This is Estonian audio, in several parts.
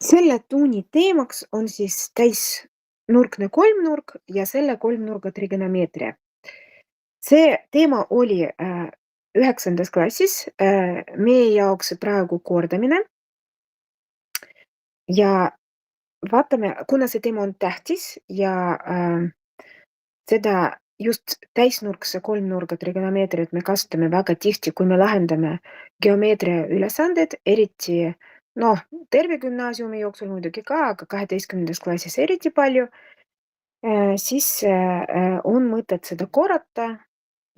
Selle tunni teemaks on siis täisnurkne kolmnurk ja selle kolmnurga trigonomeetria. See teema oli 9. klassis meie jaoks praegu kordamine ja vaatame, kuna see teema on tähtis ja seda just täisnurkse kolmnurga trigonomeetriat me kasutame väga tihti, kui me lahendame geomeetria ülesandeid, eriti terve gümnaasiumi jooksul muidugi ka, aga 12. klassis eriti palju, siis on mõtet seda korrata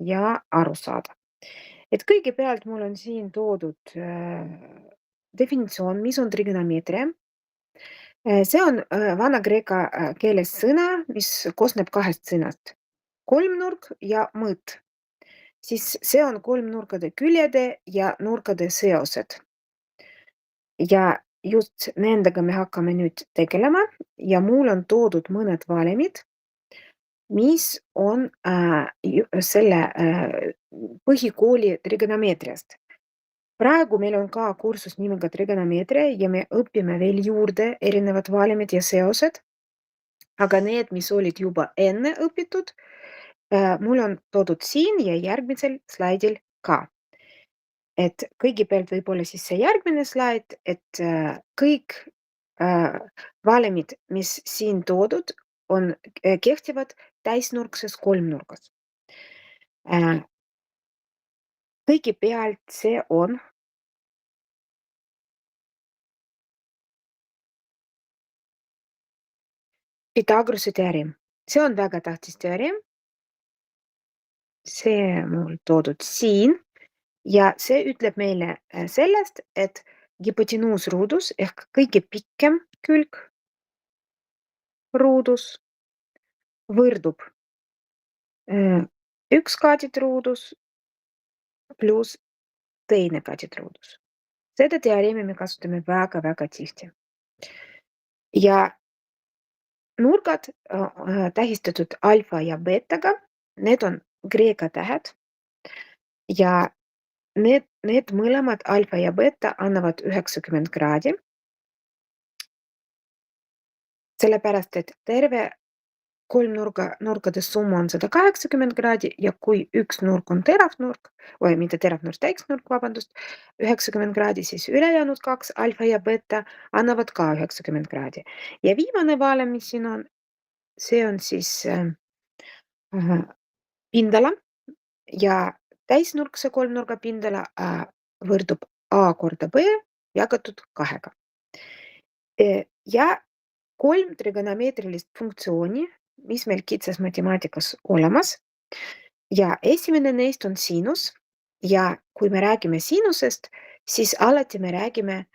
ja aru saada. Et kõigepealt mul on siin toodud definitsioon, mis on trigonomeetria. See on vana-kreeka keeles sõna, mis koosneb 2 sõnast: kolmnurk ja mõõt. Siis see on kolmnurkade küljede ja nurkade seosed. Ja just nendega me hakkame nüüd tegelema ja mul on toodud mõned valemid, mis on selle põhikooli trigonomeetriast. Praegu meil on ka kursus nimega trigonomeetria ja me õpime veel juurde erinevad valemid ja seosed, aga need, mis olid juba enne õpitud, mul on toodud siin ja järgmisel slaidil ka. Et kõigepealt võib-olla siis see järgmine slaid, et kõik valemid, mis siin toodud, on kehtivad täisnurkses kolmnurgas. Kõigepealt see on Pythagorase teoreem. See on väga tähtis teoreem. See mul toodud siin ja see ütleb meile sellest, et hüpotenuusruudus ehk kõige pikem külg ruudus võrdub üks kaadetruudus pluss teine kaadetruudus. Seda teoreemi me kasutame väga-väga tihti. Ja nurgad tähistatud alfa ja beetaga, need on kreeka tähed ja need mõlemad alfa ja beeta annavad 90 kraadi. Sellepärast, et terve nurkade summa on 180 kraadi ja kui üks nurk on teravnurk või mitte teravnurk, täisnurk, vabandust, 90 kraadi, siis ülejäänud 2 alfa ja beeta annavad ka 90 kraadi. Ja viimane valem, mis siin on, see on siis pindala ja täisnurkse kolmnurga pindala võrdub A korda B jagatud 2-ga. Ja 3 trigonomeetrilist funktsiooni, mis meil kitsas matemaatikas olemas ja esimene neist on siinus ja kui me räägime siinusest, siis alati me räägime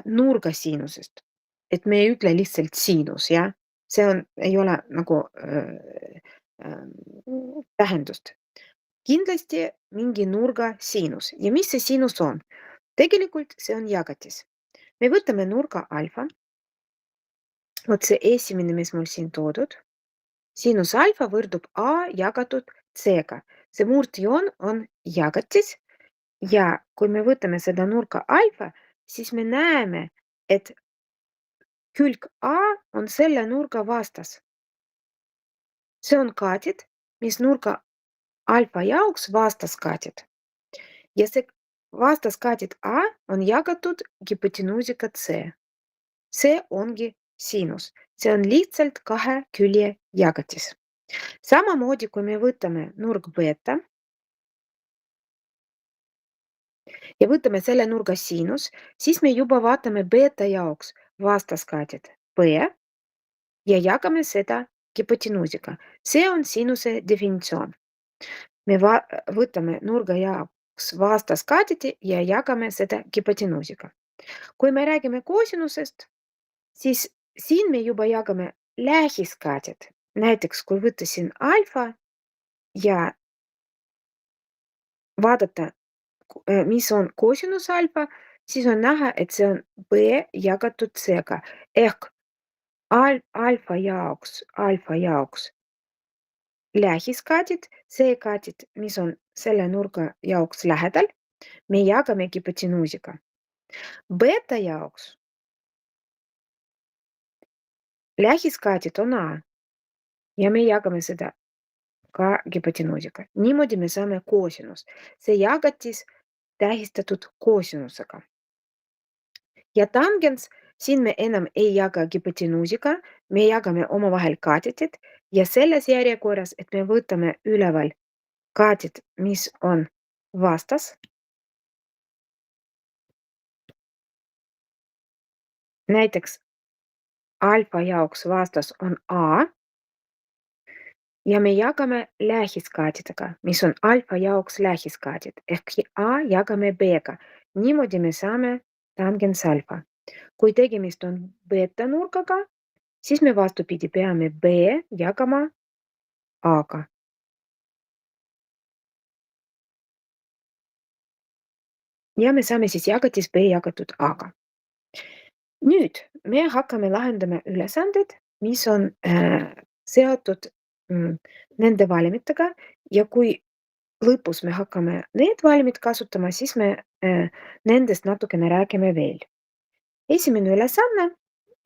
nurga siinusest. Et me ei ütle lihtsalt siinus, jah. See ei ole nagu tähendust. Kindlasti mingi nurga siinus ja mis see siinus on? Tegelikult see on jagatis. Me võtame nurga alfa. Vot see esimene, mis mul siin toodud. Sinus alfa võrdub A jagatud C-ga. See murdjoon on jagatis ja kui me võtame seda nurka alfa, siis me näeme, et külg A on selle nurga vastas. See on kaadid, mis nurga alfa jaoks vastaskaadid. Ja see vastaskaadid A on jagatud hüpotenuusiga C. See ongi siinus. See on lihtsalt 2 külje jagatis. Samamoodi, kui me võtame nurk beeta ja võtame selle nurga siinus, siis me juba vaatame beeta jaoks vastaskaadid B ja jagame seda hüpotenuusiga. See on siinuse definitsioon. Me võtame nurga jaoks vastaskaadid ja jagame seda hüpotenuusiga. Kui me räägime koosinusest, siis siin me juba jagame lähiskaadid. Näiteks kui võtta siin alfa ja vaadata, mis on koosinus alfa, siis on näha, et see on B jagatud C-ga ehk alfa jaoks lähiskaadid, C-kaadid, mis on selle nurga jaoks lähedal, me jagame hüpotenuusiga. Beta jaoks Lähiskaatid on A ja me jagame seda ka hüpotenuusiga. Niimoodi me saame koosinus. See jagatis tähistatud koosinusega. Ja tangens, siin me enam ei jaga hüpotenuusiga, me jagame omavahel kaatitid ja selles järjekorras, et me võtame üleval kaatid, mis on vastas. Näiteks alfa jaoks vastas on A ja me jagame lähiskaatidega, mis on alfa jaoks lähiskaatid ehk A jagame B-ga. Niimoodi me saame tangens alfa. Kui tegemist on beeta-nurgaga, siis me vastupidi peame B jagama A-ga. Ja me saame siis jagatis B jagatud A-ga. Nüüd me hakkame lahendama ülesanded, mis on seotud nende valimitega ja kui lõpus me hakkame need valimid kasutama, siis me nendest natukene räägime veel. Esimene ülesanne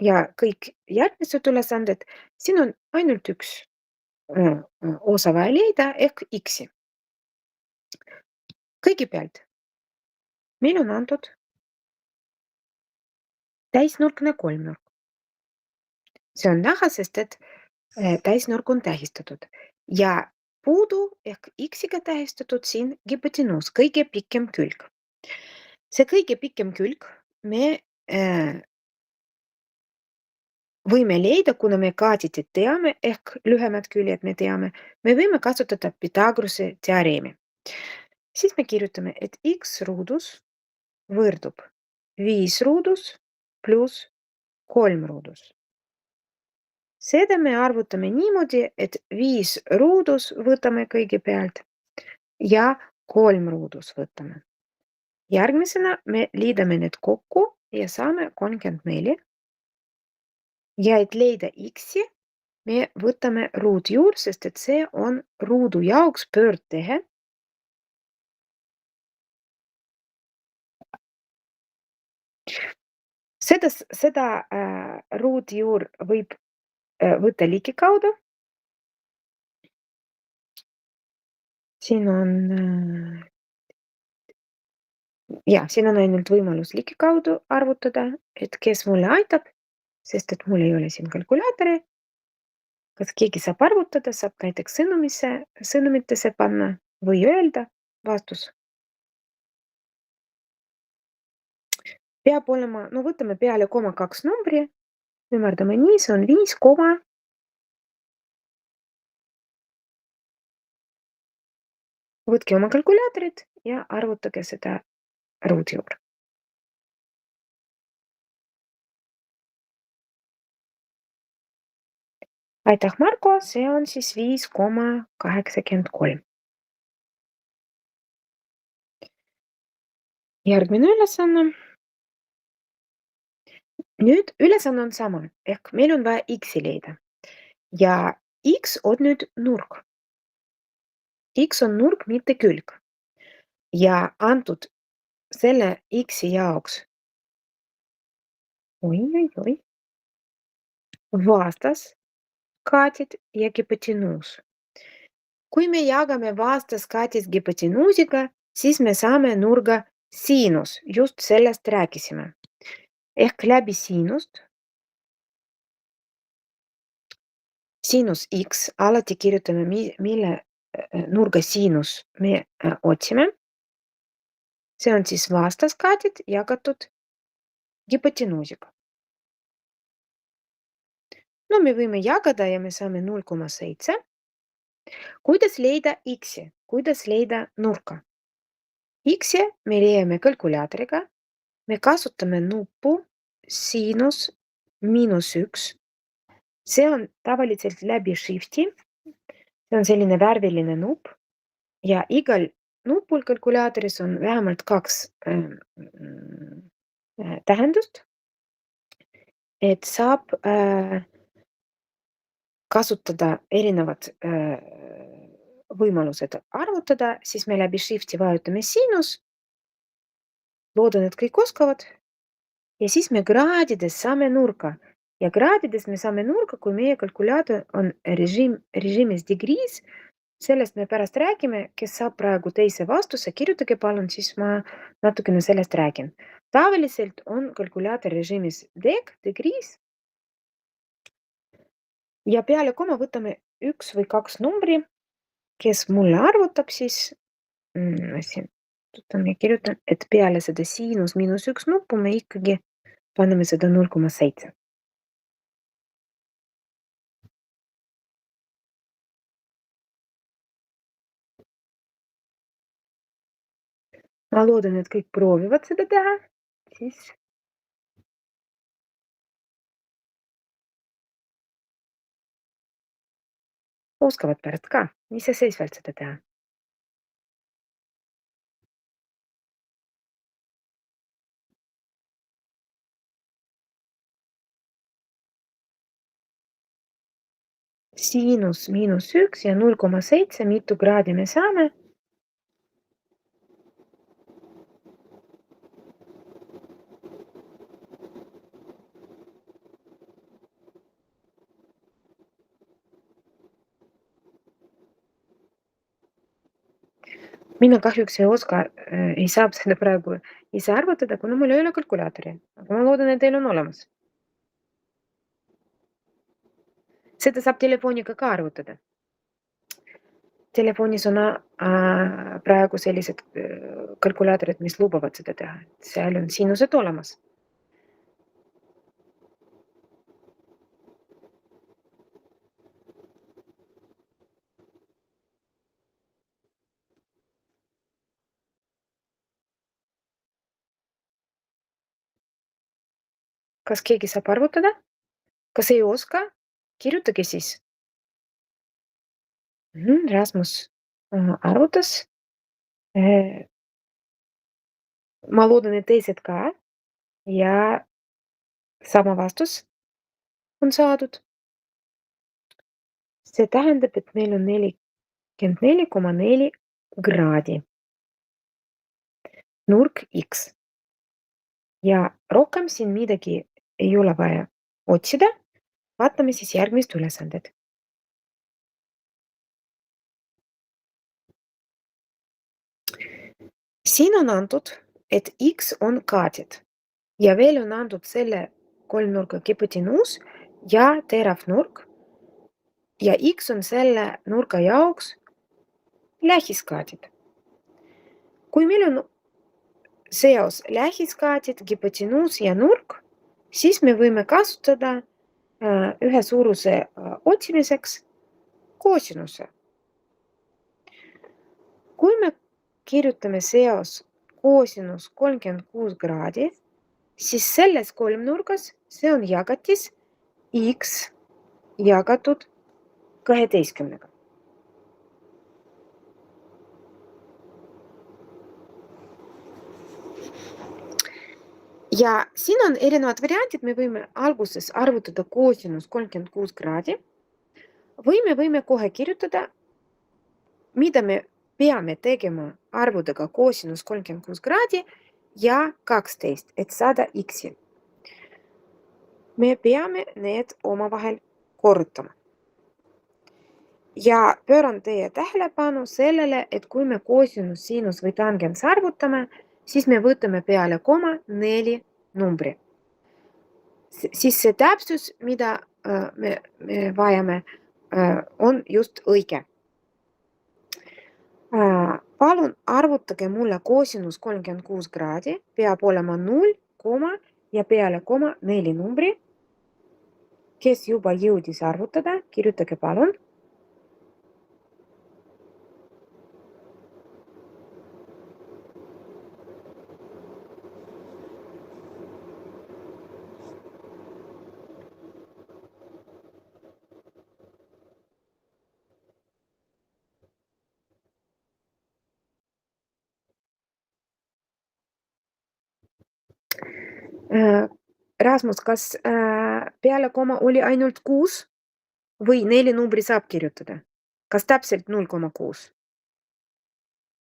ja kõik järgmised ülesanded, siin on ainult üks osa vaja leida ehk X-i. Kõigepealt meil on antud täisnurkne kolmnurk. See on näha, sest et täisnurk on tähistatud ja puudu ehk X-iga tähistatud siin hüpotenuus, kõige pikem külg. See kõige pikem külg me võime leida, kuna me kaatitid teame ehk lühemad küljed me teame, me võime kasutada Pythagorase teoreemi. Siis me kirjutame, et X ruudus võrdub 5 ruudus pluss 3 ruudus. Seda me arvutame niimoodi, et 5 ruudus võtame kõigepealt ja 3 ruudus võtame. Järgmisena me liidame need kokku ja saame 34. Ja et leida X-i, me võtame ruudjuur, sest et see on ruudu jaoks pöördtehe. Seda ruudjuur võib võtta ligi kaudu. Siin on siin on ainult võimalus ligi kaudu arvutada, et kes mulle aitab, sest et mul ei ole siin kalkulaatori. Kas keegi saab arvutada, saab näiteks sõnumitesse panna või öelda vastus. Peab olema, no võtame peale 2 numbri, ümardame nii, see on 5, võtke oma kalkulaatorid ja arvutage seda ruudjuur. Aitäh, Marko, see on siis 5,83. Järgmine ülesanne. Nüüd ülesanne on sama, ehk meil on vaja X-i leida. Ja X on nüüd nurk. X on nurk, mitte külg. Ja antud selle X-i jaoks vastas kaatid ja hüpotenuus. Kui me jagame vastaskaatis hüpotenuusiga, siis me saame nurga siinus, just sellest rääkisime. Ehk läbi siinust, siinus X, alati kirjutame, mille nurga siinus me otsime. See on siis vastaskaatid jagatud hüpotenuusiga. No me võime jagada ja me saame 0,7. Kuidas leida X-i? Kuidas leida nurka? X-i me leiame kalkulaatoriga. Me kasutame nuppu siinus -1. See on tavaliselt läbi shifti. See on selline värviline nupp ja igal nupul kalkulaatoris on vähemalt 2 tähendust, et saab kasutada erinevad võimalused arvutada, siis me läbi shifti vajutame siinus. Loodan, et kõik oskavad. Ja siis me kraadides saame nurka ja kraadides me saame nurga, kui meie kalkulaator on režiimis degrees. Sellest me pärast räägime, kes saab praegu teise vastuse, kirjutage palun, siis ma natukene sellest räägin. Tavaliselt on kalkulaator režiimis degrees ja peale koma võtame üks või kaks numbri, kes mulle arvutab siis ma siin võtan ja kirjutan, et peale seda siinus miinus üks nuppu me ikkagi paneme seda 0,7. Ma loodan, et kõik proovivad seda teha, siis oskavad pärast ka iseseisvalt seda teha. Siinus miinus üks ja 0,7, mitu kraadi me saame? Mina kahjuks ei oska, ei saa seda praegu ise arvutada, kuna mul ei ole kalkulaatori, aga ma loodan, et teil on olemas. Seda saab telefoniga ka arvutada. Telefonis on praegu sellised kalkulaatorid, mis lubavad seda teha, seal on siinused olemas. Kas keegi saab arvutada? Kas ei oska? Kirjutage siis. Rasmus arvutas. Ma loodan, et teised ka ja sama vastus on saadud. See tähendab, et meil on 44,4 kraadi. Nurk X. Ja rohkem siin midagi ei ole vaja otsida. Vaatame siis järgmist ülesandet. Siin on antud, et X on kaadid ja veel on antud selle kolmnurga hipotenuus ja terav nurk ja X on selle nurga jaoks lähiskaadid. Kui meil on seos lähiskaadid, hipotenuus ja nurk, siis me võime kasutada ühe suuruse otsimiseks koosinuse. Kui me kirjutame seos koosinus 36 kraadi, siis selles kolmnurgas see on jagatis X jagatud 12-ga. Ja siin on erinevad variandid, me võime alguses arvutada koosinus 36 kraadi või me võime kohe kirjutada, mida me peame tegema arvudega koosinus 36 kraadi ja 12, et saada X-i. Me peame need omavahel korrutama. Ja pööran teie tähelepanu sellele, et kui me koosinus, siinus või tangens arvutame, siis me võtame peale koma 4 numbri. Siis see täpsus, mida me vajame, on just õige. Palun arvutage mulle koosinus 36 kraadi, peab olema 0, ja peale koma 4 numbri. Kes juba jõudis arvutada, kirjutage palun. Rasmus, kas peale koma oli ainult 6 või 4 numbri saab kirjutada? Kas täpselt 0,6?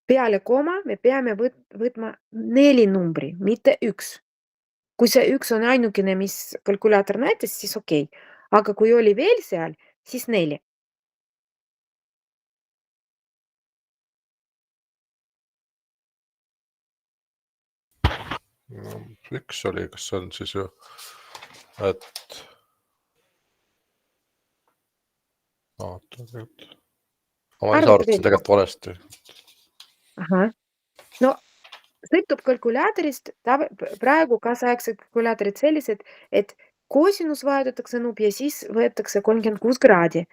Peale koma me peame võtma 4 numbri, mitte 1. Kui see 1 on ainukene, mis kalkulaator näitas, siis okei. Aga kui oli veel seal, siis 4. No, 1 oli, kas see on siis ju, et oota, tegelikult. Ma ise arvutasin tegelikult valesti. Ahah. No sõltub kalkulaatorist, praegu kaasaegsed kalkulaatorid sellised, et koosinus vajutatakse nupp ja siis võetakse 36 kraadi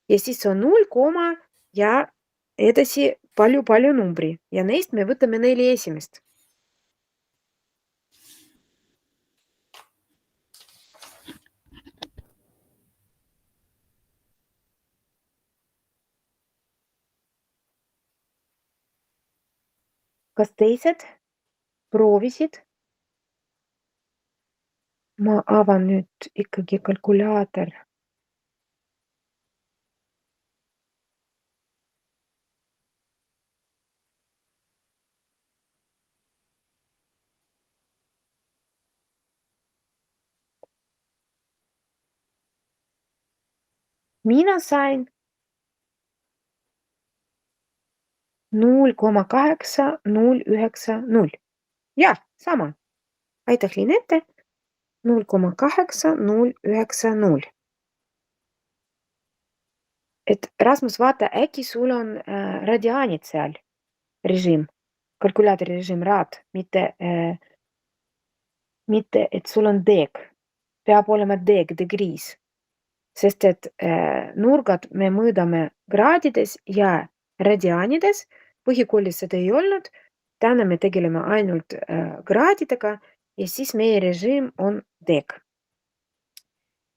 ja siis on 0, ja edasi palju numbri ja neist me võtame 4 esimest. Kas teised proovisid? Ma avan nüüd ikkagi kalkulaator. Mina sain 0,8090. Jah, sama. Aitäh, Linette. 0,8090. Et Rasmus, vaata, äkki sul on radiaanid seal režiim, kalkulaatori režiim rad, mitte, et sul on deg. Peab olema degrees. Sest et nurgad me mõõdame kraadides ja radiaanides. Põhikoolis seda ei olnud. Täna me tegeleme ainult kraadidega ja siis meie režiim on deg.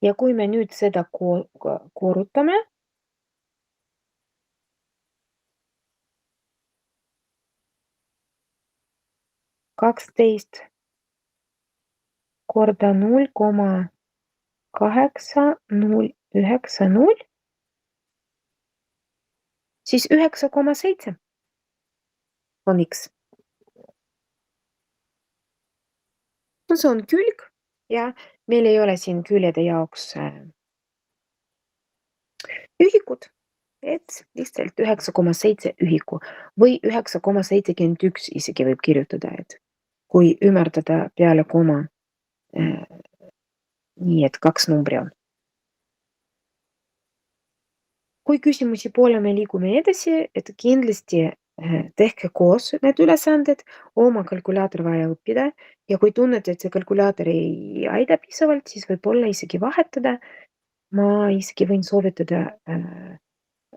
Ja kui me nüüd seda korrutame, kaksteist korda 0,8090, siis 9,7 on X. No see on külg ja meil ei ole siin küljede jaoks ühikud, et lihtsalt 9,7 ühiku või 9,71 isegi võib kirjutada, et kui ümardada peale koma nii, et 2 numbri on. Kui küsimusi pole, me liigume edasi, et kindlasti tehke koos need ülesanded, oma kalkulaator vaja õppida ja kui tunnete, et see kalkulaator ei aida piisavalt, siis võib-olla isegi vahetada. Ma isegi võin soovitada,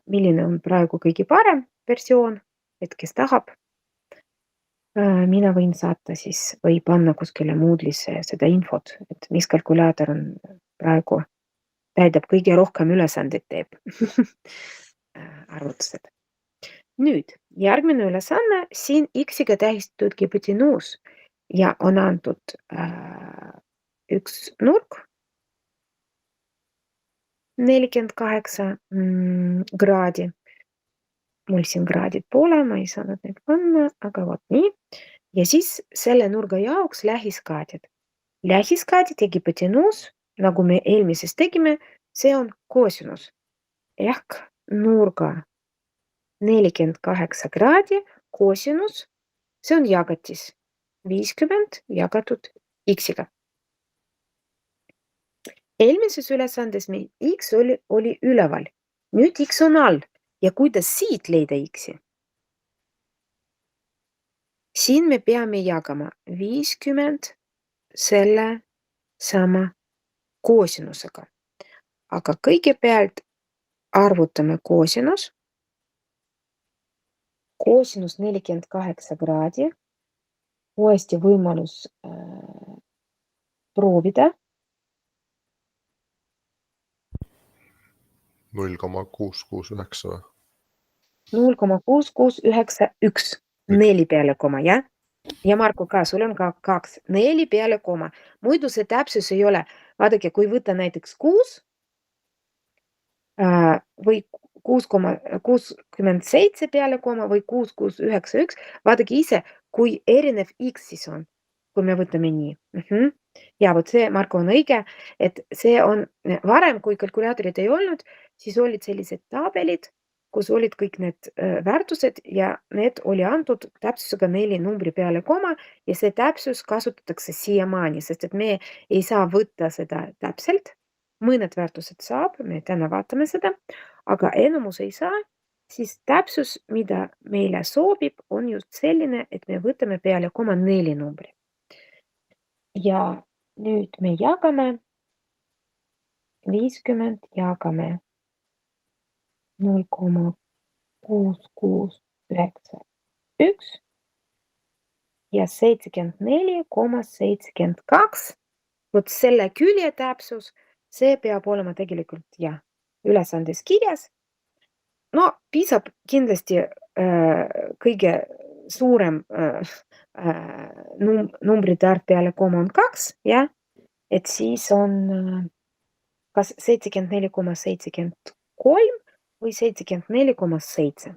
milline on praegu kõige parem versioon, et kes tahab. Mina võin saata siis või panna kuskile Moodle'isse seda infot, et mis kalkulaator on praegu täidab kõige rohkem ülesandeid teeb arvutused. Nüüd järgmine ülesanne, siin X-iga tähistatud hipotenuus ja on antud üks nurk, 48 kraadi. Mul siin kraadid pole, ma ei saanud neid panna, aga vot nii. Ja siis selle nurga jaoks lähiskaadid. Lähiskaadid ja hipotenuus, nagu me eelmises tegime, see on koosinus ehk nurga 48 kraadi koosinus, see on jagatis 50 jagatud X-iga. Eelmises ülesandes meil X oli üleval, nüüd X on all ja kuidas siit leida X-i? Siin me peame jagama 50 selle sama koosinusega, aga kõigepealt arvutame koosinus 48 kraadi, uuesti võimalus proovida. 0,669 või? 0,6691, 4 peale koma, jah? Ja Marko ka, sul on ka 2, 4 peale koma. Muidu see täpsus ei ole. Vaadake, kui võtta näiteks 6 või 6,67 peale koma või 6,691, vaadake ise, kui erinev X siis on, kui me võtame nii. Ja vot see, Marko, on õige, et see on varem, kui kalkulaatorit ei olnud, siis olid sellised tabelid, kus olid kõik need väärtused ja need oli antud täpsusega 4 numbri peale koma ja see täpsus kasutatakse siiamaani, sest et me ei saa võtta seda täpselt. Mõned väärtused saab, me täna vaatame seda, aga enamus ei saa. Siis täpsus, mida meile sobib, on just selline, et me võtame peale koma 4 numbri. Ja nüüd me jagame 50 jagame 0,6691 ja 74,72. Vot selle külje täpsus, see peab olema tegelikult jah, ülesandes kirjas. No piisab kindlasti kõige suurem numbrite arv peale koma on 2, jah, et siis on kas 74,73 või 74,7.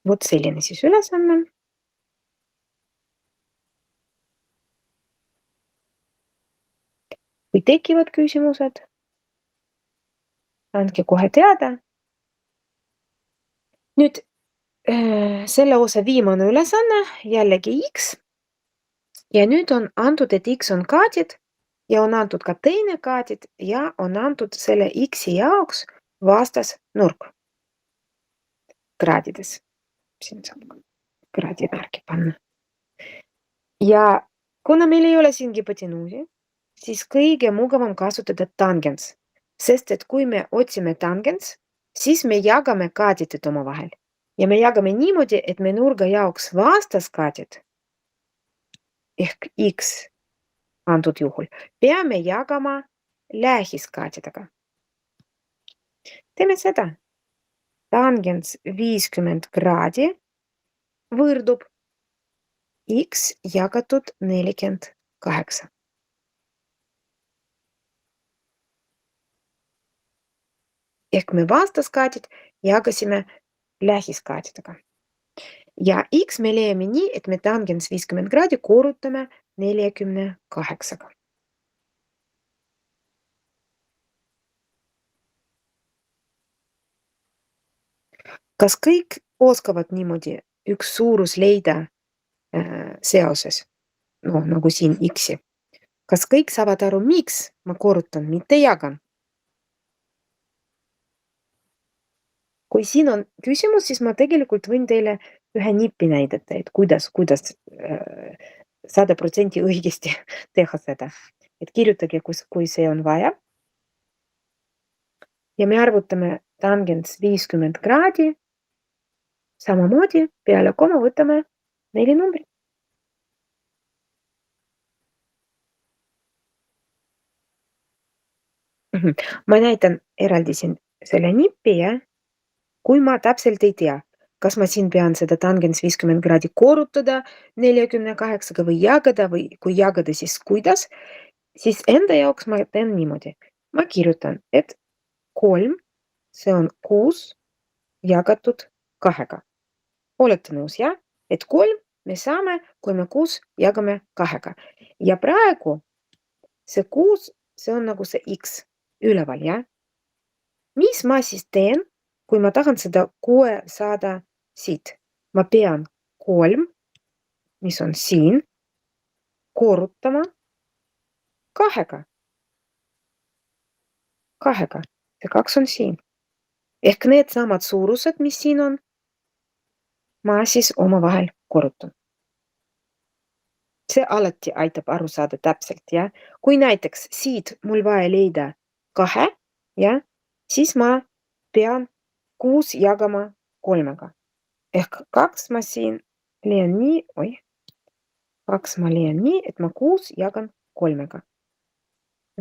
Vot selline siis ülesanne. Kui tekivad küsimused, andke kohe teada. Nüüd selle osa viimane ülesanne, jällegi X. Ja nüüd on antud, et X on kaadid ja on antud ka teine kaadid ja on antud selle X-i jaoks vastasnurk kraadides. Siin saab kraadimärki panna. Ja kuna meil ei ole siin hipotenuusi, siis kõige mugavam kasutada tangens, sest et kui me otsime tangens, siis me jagame kaadid omavahel ja me jagame niimoodi, et me nurga jaoks vastaskaadid ehk X antud juhul peame jagama lähiskaadidega. Teeme seda. Tangens 50 kraadi võrdub X jagatud 48. Ehk me vastaskaadid jagasime lähiskaadidega. Ja X me leiame nii, et me tangens 50 kraadi korrutame 48. Kas kõik oskavad niimoodi üks suurus leida seoses? No nagu siin X-i. Kas kõik saavad aru, miks ma korrutan, mitte jagan? Kui siin on küsimus, siis ma tegelikult võin teile ühe nipi näidata, et kuidas 100% õigesti teha seda. Et kirjutage, kui see on vaja. Ja me arvutame tangens 50 kraadi. Samamoodi peale koma võtame 4 numbrit. Ma näitan eraldi siin selle nippi, jah. Kui ma täpselt ei tea, kas ma siin pean seda tangens 50 kraadi korrutada 48 või jagada või kui jagada, siis kuidas, siis enda jaoks ma teen niimoodi. Ma kirjutan, et 3, see on 6 jagatud 2. Olete nõus, jah? Et 3 me saame, kui me 6 jagame 2. Ja praegu see 6, see on nagu see X üleval, jah? Mis ma siis teen, kui ma tahan seda 6 saada siit? Ma pean 3, mis on siin, korrutama 2. 2. See 2 on siin. Ehk need samad suurused, mis siin on, ma siis omavahel korrutan. See alati aitab aru saada täpselt, jah? Kui näiteks siit mul vaja leida 2, jah? Siis ma pean 6 jagama 3. Ehk 2 ma siin leian nii, 2 ma leian nii, et ma 6 jagan 3.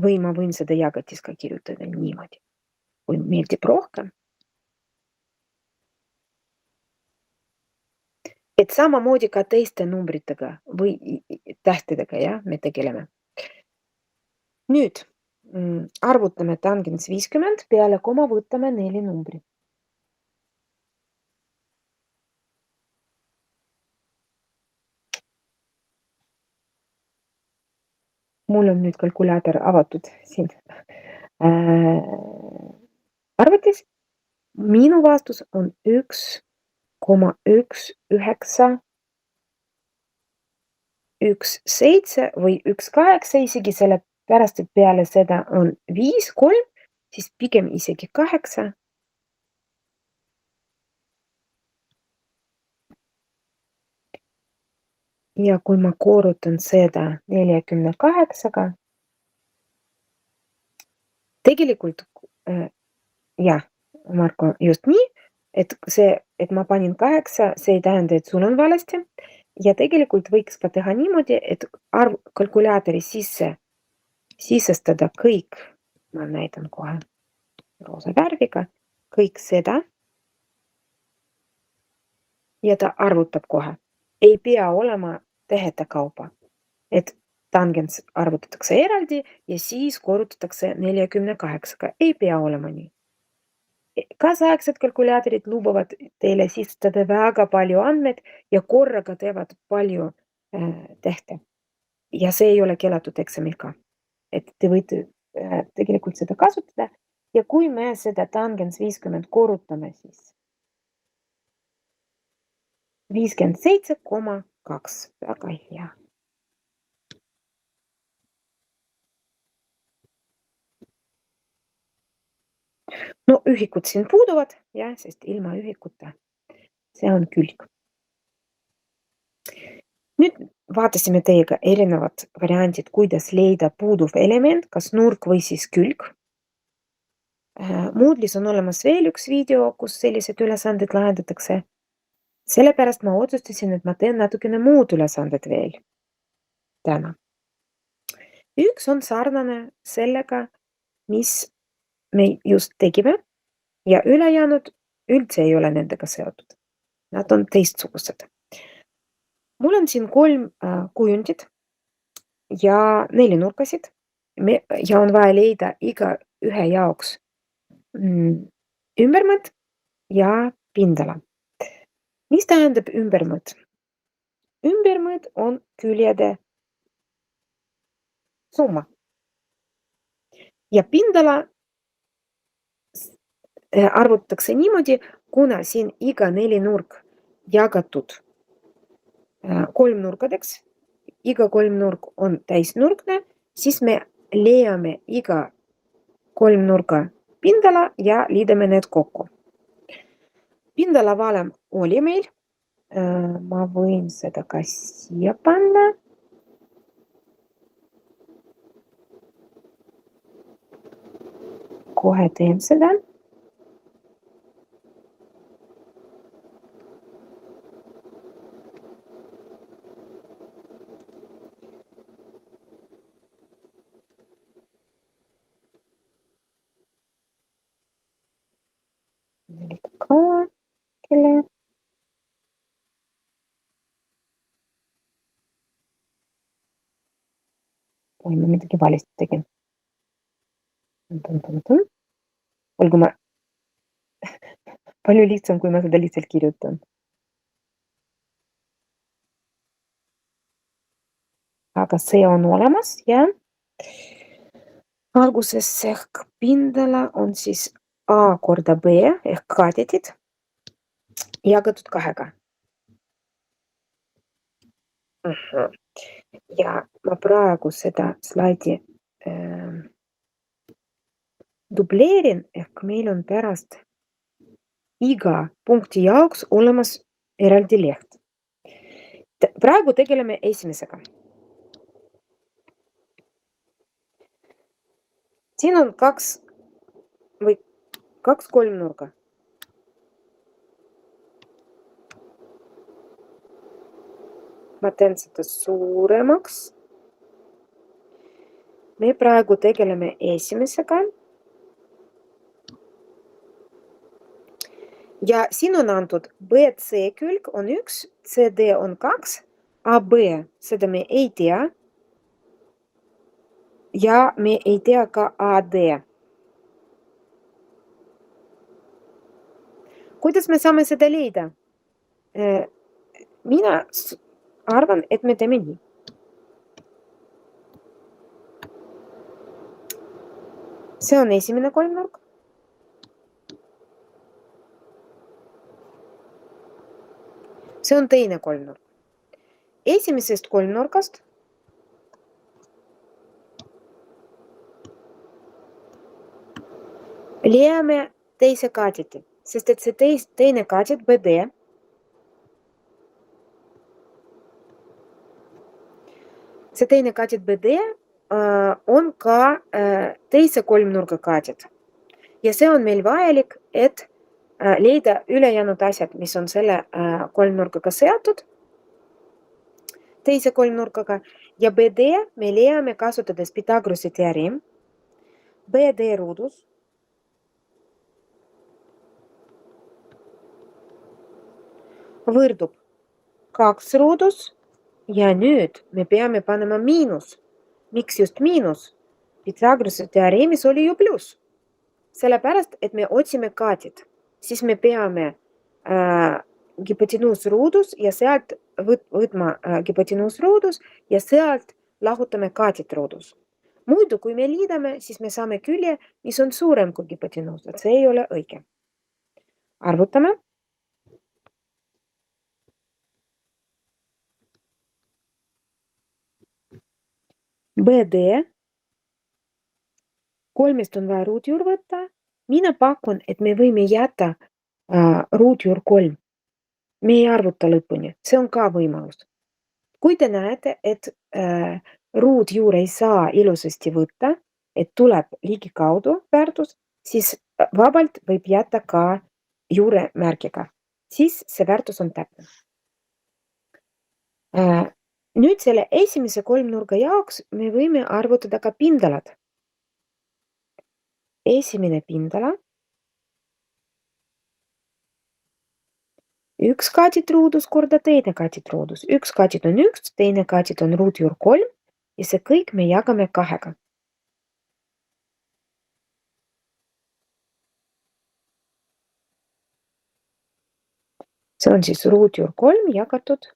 Või ma võin seda jagatis ka kirjutada niimoodi, kui meeldib rohkem. Et samamoodi ka teiste numbritega või tähtedega, jah, me tegeleme. Nüüd Arvutame tangens 50, peale koma võtame 4 numbri. Mul on nüüd kalkulaator avatud siin arvutis. Minu vastus on 1,1917 või 1,8 isegi sellepärast, et peale seda on 5, 3, siis pigem isegi 8. Ja kui ma korrutan seda 48-ga, tegelikult jah, Marko, just nii, et ma panin 8, see ei tähenda, et sul on valesti. Ja tegelikult võiks ka teha niimoodi, et kalkulaatori sisestada kõik, ma näitan kohe roosa värviga, kõik seda. Ja ta arvutab kohe. Ei pea olema tehete kaupa, et tangens arvutatakse eraldi ja siis korrutatakse 48-ga. Ei pea olema nii. Kaasaegsed kalkulaatorid lubavad teile sisestada väga palju andmeid ja korraga teevad palju tehte. Ja see ei ole keelatud eksamil ka. Et te võite tegelikult seda kasutada ja kui me seda tangens 50 korrutame, siis 57,2. Väga hea. No ühikud siin puuduvad, jah, sest ilma ühikuta see on külg. Nüüd vaatasime teiega erinevad variandid, kuidas leida puuduv element, kas nurk või siis külg. Moodle'is on olemas veel üks video, kus sellised ülesanded lahendatakse. Sellepärast ma otsustasin, et ma teen natukene muud ülesanded veel täna. Üks on sarnane sellega, mis me just tegime ja ülejäänud üldse ei ole nendega seotud. Nad on teistsugused. Mul on siin 3 kujundit ja 4 nurkasid ja on vaja leida iga ühe jaoks ümbermõõt ja pindala. Mis tähendab ümbermõõt? Ümbermõõt on küljede summa. Ja pindala arvutatakse niimoodi, kuna siin iga 4 nurk jagatud 3 nurkadeks, iga 3 nurk on täisnurkne, siis me leiame iga 3 nurka pindala ja liidame need kokku. Pindala valem oli meil. Ma võin seda ka siia panna. Kohe teen seda. Oi, ma midagi valesti tegin. Olgu ma palju lihtsam, kui ma seda lihtsalt kirjutan. Aga see on olemas ja alguses ehk pindala on siis A korda B ehk kaadetid jagatud 2-ga. Ja ma praegu seda slaidi dubleerin ehk meil on pärast iga punkti jaoks olemas eraldi leht. Praegu tegeleme esimesega. Siin on 2 kolmnurga. Ma teen seda suuremaks. Me praegu tegeleme esimesega. Ja siin on antud BC külg on 1, CD on 2, AB, seda me ei tea. ja me ei tea ka AD. Kuidas me saame seda leida? Mina arvan, et me teeme nii. See on esimene kolmnurk. See on teine kolmnurk. Esimesest kolmnurgast leiame teise kaadeti, sest et see teine kaadet BD on ka teise kolmnurga kaadet. Ja see on meil vajalik, et leida ülejäänud asjad, mis on selle kolmnurgaga seotud, teise kolmnurgaga, ja BD me leiame kasutades Pythagorase teoreem. BD ruudus võrdub 2 ruudus ja nüüd me peame panema miinus. Miks just miinus? Pythagorase teoreemis oli ju pluss. Sellepärast, et me otsime kaadet, siis me peame hüpotenuusruudus ja sealt võtma hüpotenuusruudus ja sealt lahutame kaadet ruudus. Muidu, kui me liidame, siis me saame külje, mis on suurem kui hüpotenuus, et see ei ole õige. Arvutame. BD. Kolmest on vaja ruutjuur võtta. Mina pakun, et me võime jätta ruutjuur 3. Me ei arvuta lõpuni. See on ka võimalus. Kui te näete, et ruutjuur ei saa ilusasti võtta, et tuleb ligikaudu väärtus, siis vabalt võib jätta ka juure märgiga. Siis see väärtus on täpne. Nüüd selle esimese kolmnurga jaoks me võime arvutada ka pindalad. Esimene pindala. Üks kaadet ruudus korda teine kaadet ruudus. Üks kaadet on 1, teine kaadet on ruutjuur 3 ja see kõik me jagame 2. See on siis ruutjuur 3 jagatud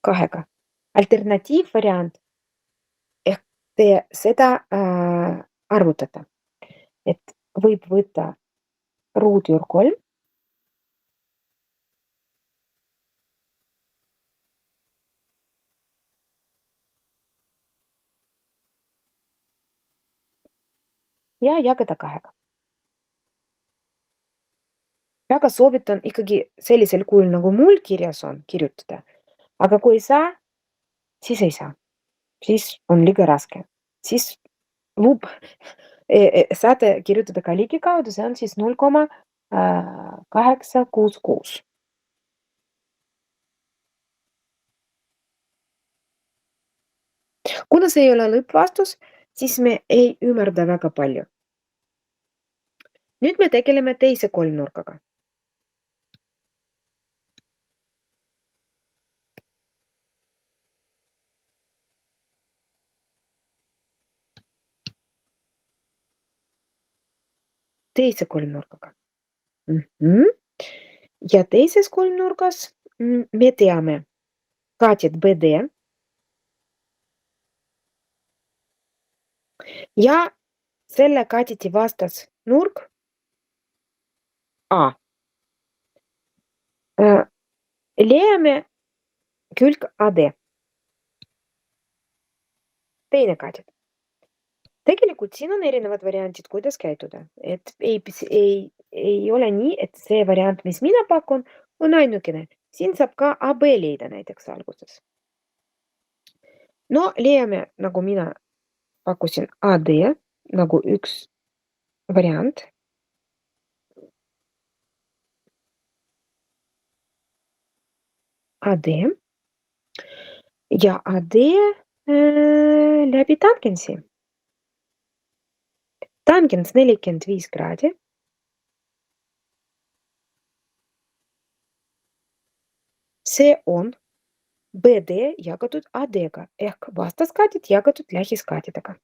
2. Alternatiivvariant ehk te seda arvutate, et võib võtta ruutjuur 3 ja jagada 2. Väga soovitan ikkagi sellisel kujul, nagu mul kirjas on, kirjutada. Aga kui ei saa, siis ei saa. Siis on liiga raske. Siis saate kirjutada ka ligikaudu, see on siis 0,866. Kuna see ei ole lõppvastus, siis me ei ümarda väga palju. Nüüd me tegeleme teise kolmnurgaga. Teise kolmnurgaga. Ja teises kolmnurgas me teame kaadet BD ja selle kaadeti vastas nurk A. Leiame külg AD. Teine kaadet. Tegelikult siin on erinevad variantid, kuidas käituda. Et ei ole nii, et see variant, mis mina pakun, on ainukene. Siin saab ka AB leida näiteks alguses. No leiame, nagu mina pakkusin AD, nagu üks variant. AD. Ja AD läbi tangensi. Tangens 45 kraadi. See on BD jagatud AD-ga ehk vastaskaadid jagatud lähiskaadidega.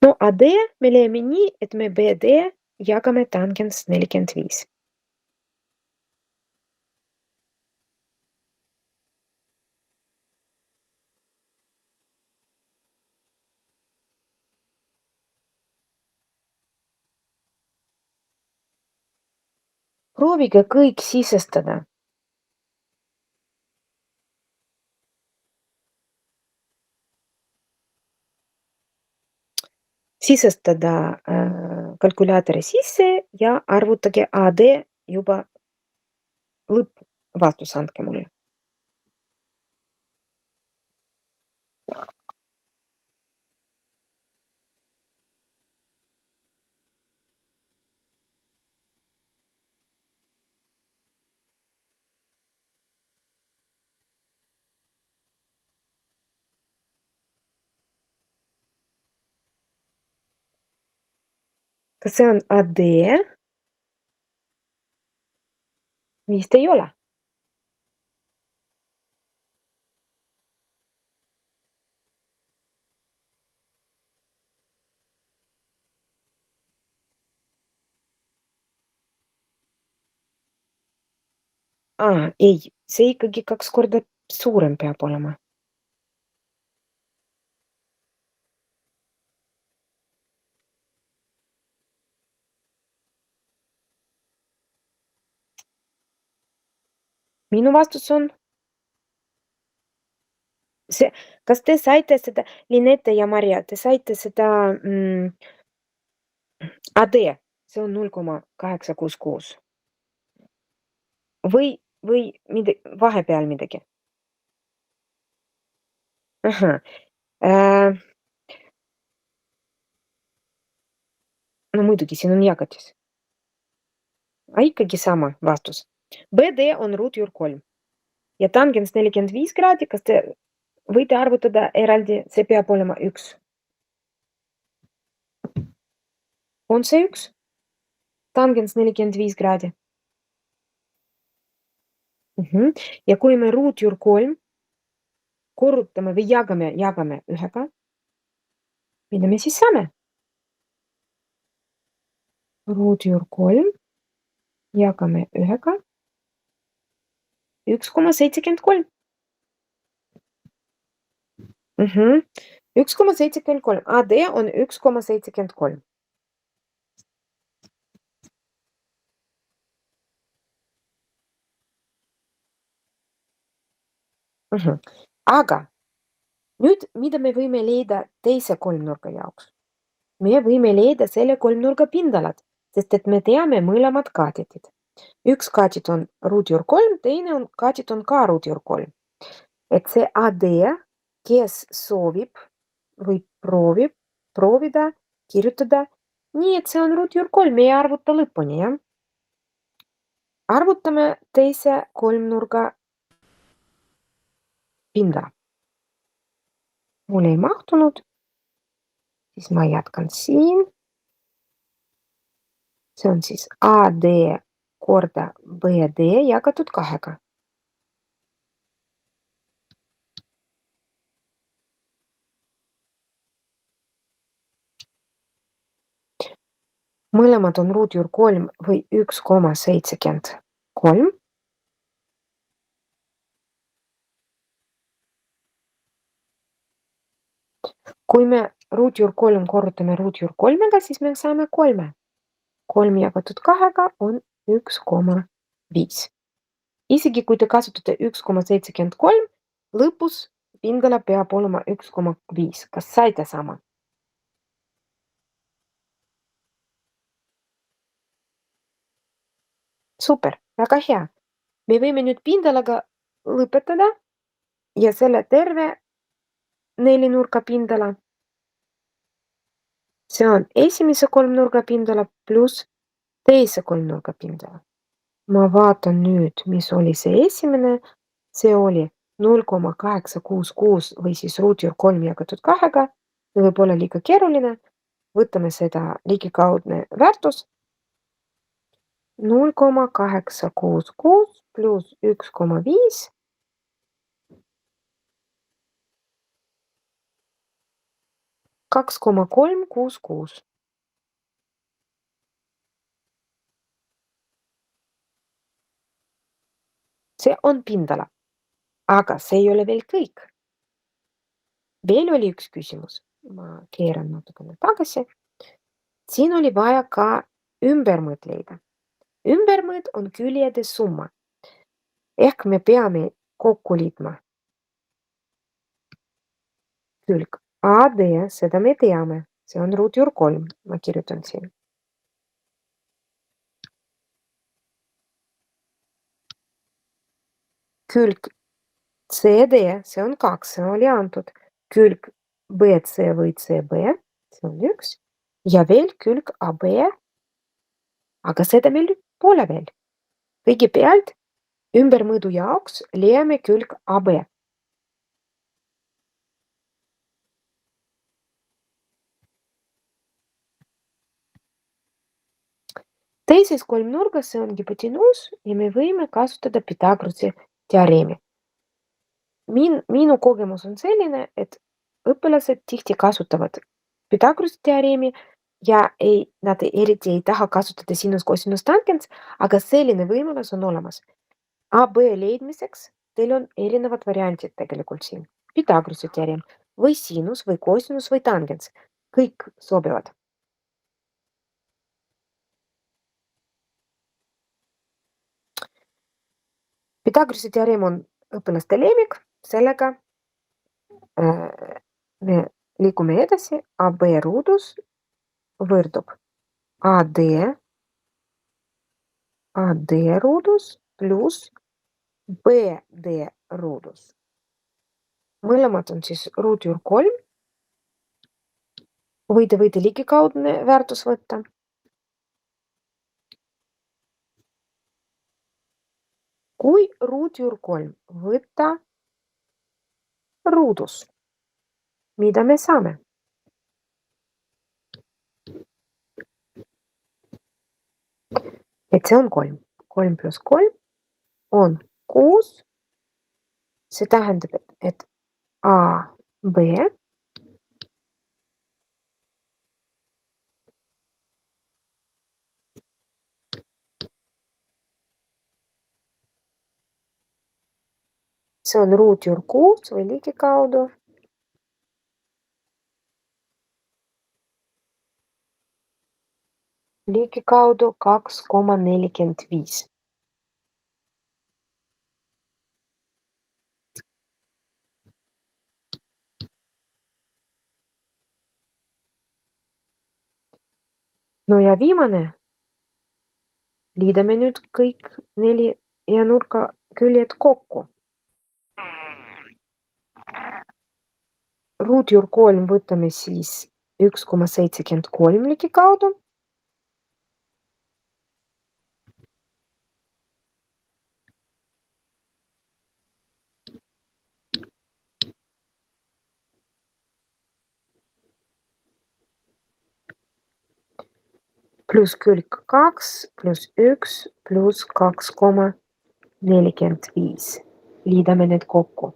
No AD me leiame nii, et me BD jagame tangens 45. Proovige kõik sisestada. Sisestada kalkulaatori sisse ja arvutage AD juba lõppvastus andke mulle. Kas see on AD? Vist ei ole. Ei, see ikkagi 2 korda suurem peab olema. Minu vastus on see, kas te saite seda, Linette ja Maria, te saite seda AD, see on 0,866. Või vahepeal midagi? Ahah. No muidugi, siin on jagatis. Ikkagi sama vastus. BD on ruutjuur 3 ja tangens 45 kraadi, kas te võite arvutada eraldi, see peab olema 1. On see 1? Tangens 45 kraadi. Ja kui me ruutjuur 3 korrutame või jagame 1-ga, mida me siis saame? Ruutjuur 3 jagame 1-ga 1,73. 1,73. AD on 1,73. Aga nüüd, mida me võime leida teise kolmnurga jaoks? Me võime leida selle kolmnurga pindalad, sest et me teame mõlemad kaadetid. Üks kaadid on ruutjuur 3, teine on kaadid on ka ruutjuur 3. Et see AD, kes soovib või proovida kirjutada nii, et see on ruutjuur 3, me ei arvuta lõpuni, jah? Arvutame teise kolmnurga pindala. Mul ei mahtunud, siis ma jätkan siin. See on siis AD korda BD jagatud 2-ga. Mõlemad on ruutjuur 3 või 1,73. Kui me ruutjuur 3 korrutame ruutjuur 3-ga, siis me saame 3. 3 jagatud 2-ga on 1,5. Isegi kui te kasutate 1,73, lõpus pindala peab olema 1,5. Kas saite sama? Super, väga hea. Me võime nüüd pindalaga lõpetada ja selle terve 4-nurga pindala. See on esimese kolmnurga pindala pluss teise kolmnurga pindala. Ma vaatan nüüd, mis oli see esimene. See oli 0,866 või siis ruutjuur 3 jagatud 2-ga. See võib olla liiga keeruline. võtame seda ligikaudne väärtus 0,866 pluss 1,5 2,366. See on pindala, aga see ei ole veel kõik. Veel oli üks küsimus. Ma keeran natukene tagasi. Siin oli vaja ka ümbermõõt leida. Ümbermõõt on küljede summa. Ehk me peame kokku liitma külg AD, seda me teame. See on ruutjuur 3. Ma kirjutan siin. Külg CD, see on 2, see oli antud. Külg BC või CB, see on 1. Ja veel külg AB, aga seda meil pole veel. Kõigepealt ümbermõõdu jaoks leiame külg AB. Teises kolmnurgas see on hipotenuus ja me võime kasutada Pythagorase teoreemi. Minu kogemus on selline, et õpilased tihti kasutavad Pythagorase teoreemi ja nad eriti ei taha kasutada sinus, cosinus, tangents, aga selline võimalus on olemas. AB leidmiseks teil on erinevad variantid tegelikult siin. Pythagorase teoreem või sinus või cosinus või tangents. Kõik sobivad. Pythagorase teoreem on õpilaste lemmik, sellega me liigume edasi. AB ruudus võrdub AD ruudus pluss BD ruudus. Mõlemad on siis ruutjuur 3. Võite ligikaudne väärtus võtta. Kui ruutjuur 3 võtta ruudus, mida me saame? Et see on 3. 3 pluss 3 on 6. See tähendab, et AB see on ruutjuur 6 või ligikaudu. Ligikaudu 2,45. No ja viimane. Liidame nüüd kõik 4 ja nurka küljed kokku. Ruutjuur 3 võtame siis 1,73 ligikaudu. Pluss külg 2 pluss 1 pluss 2,45. Liidame need kokku.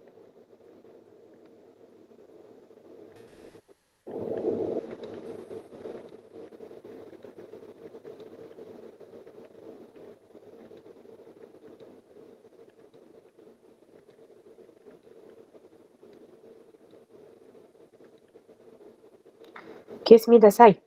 Kes mida sai?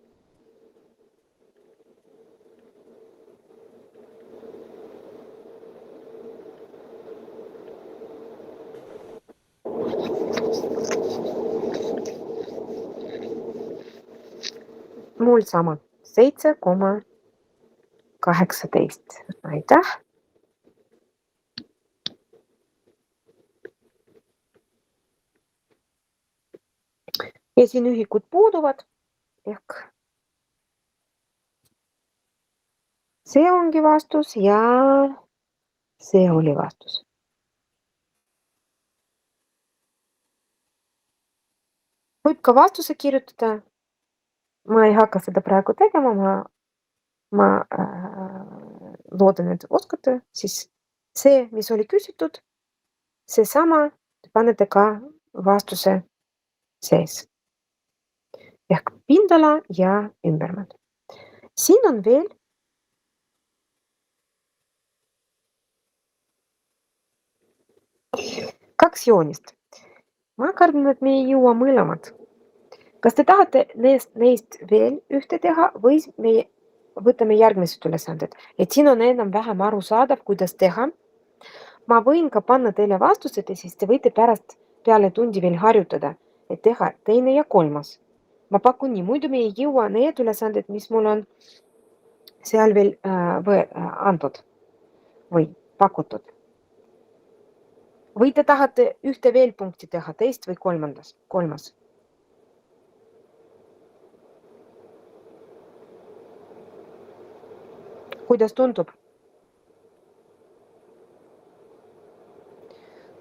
Mul sama 7,18. Aitäh! Ja siin ühikud puuduvad ehk see ongi vastus ja see oli vastus. Võib ka vastuse kirjutada ma ei hakka seda praegu tegema, ma loodan, et oskate, siis see, mis oli küsitud, seesama te panete ka vastuse sees ehk pindala ja ümbermaa. Siin on veel 2 joonist. Ma kardan, et me ei jõua mõlemad. Kas te tahate neist veel ühte teha või me võtame järgmised ülesanded, et siin on enam-vähem arusaadav, kuidas teha. Ma võin ka panna teile vastused ja siis te võite pärast peale tundi veel harjutada, et teha teine ja kolmas. Ma pakun nii, muidu me ei jõua need ülesanded, mis mul on seal veel antud või pakutud. Või te tahate ühte veel punkti teha, teist või kolmas? Kuidas tundub?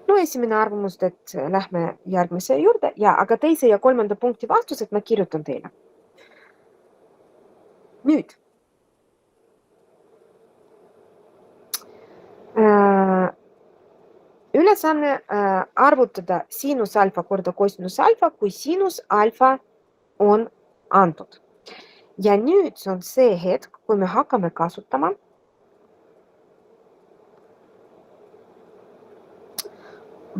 No esimene arvamus, et lähme järgmise juurde aga teise ja kolmanda punkti vastused ma kirjutan teile. Nüüd. Ülesanne arvutada sinus alfa korda kosinus alfa, kui sinus alfa on antud. Ja nüüd see on see hetk, kui me hakkame kasutama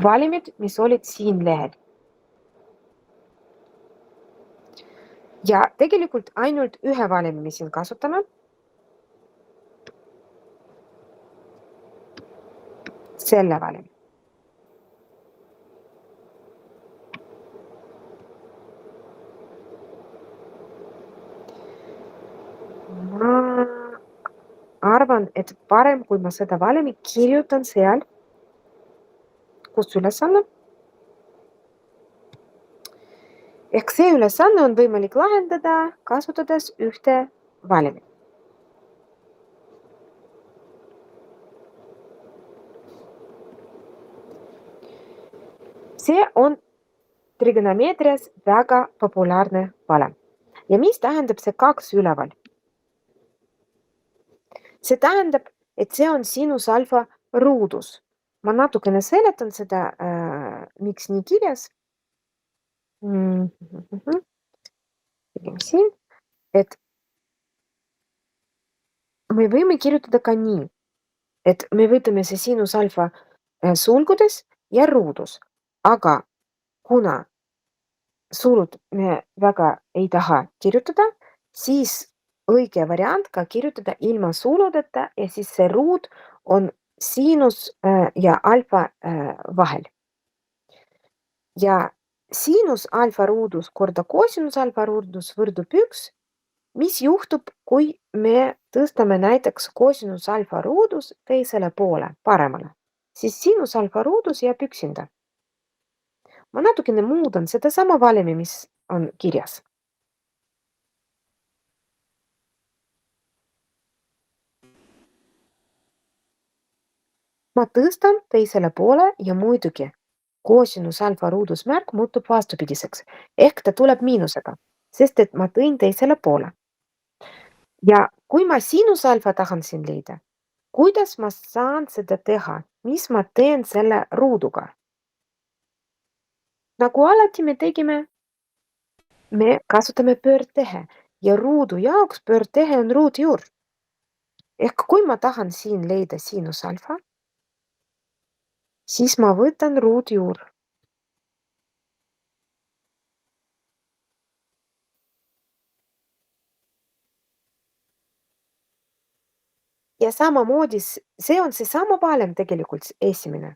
valimid, mis olid siin lehel. Ja tegelikult ainult ühe valimi me siin kasutame. Selle valimi. Ma arvan, et parem, kui ma seda valimi kirjutan seal, kus ülesanne. Ehk see ülesanne on võimalik lahendada, kasutades ühte valimi. See on trigonomeetrias väga populaarne valem. Ja mis tähendab see 2 üleval? See tähendab, et see on sinus alfa ruudus. Ma natukene seletan seda, miks nii kirjas. Tegime siin, et me võime kirjutada ka nii, et me võtame see sinus alfa sulgudes ja ruudus, aga kuna sulud me väga ei taha kirjutada, siis õige variant ka kirjutada ilma suludeta ja siis see ruud on sinus ja alfa vahel. Ja sinus alfa ruudus korda kosinus alfa ruudus võrdub 1. Mis juhtub, kui me tõstame näiteks kosinus alfa ruudus teisele poole, paremale, siis sinus alfa ruudus jääb üksinda. Ma natukene muudan sedasama valimi, mis on kirjas. Ma tõstan teisele poole ja muidugi kosinus alfa ruudusmärk muutub vastupidiseks ehk ta tuleb miinusega, sest et ma tõin teisele poole. Ja kui ma sinus alfa tahan siin leida, kuidas ma saan seda teha, mis ma teen selle ruuduga? Nagu alati me tegime, me kasutame pöördtehe ja ruudu jaoks pöördtehe on ruutjuur. Ehk kui ma tahan siin leida sinus alfa, siis ma võtan ruutjuur. Ja samamoodi see on seesama valem tegelikult esimene.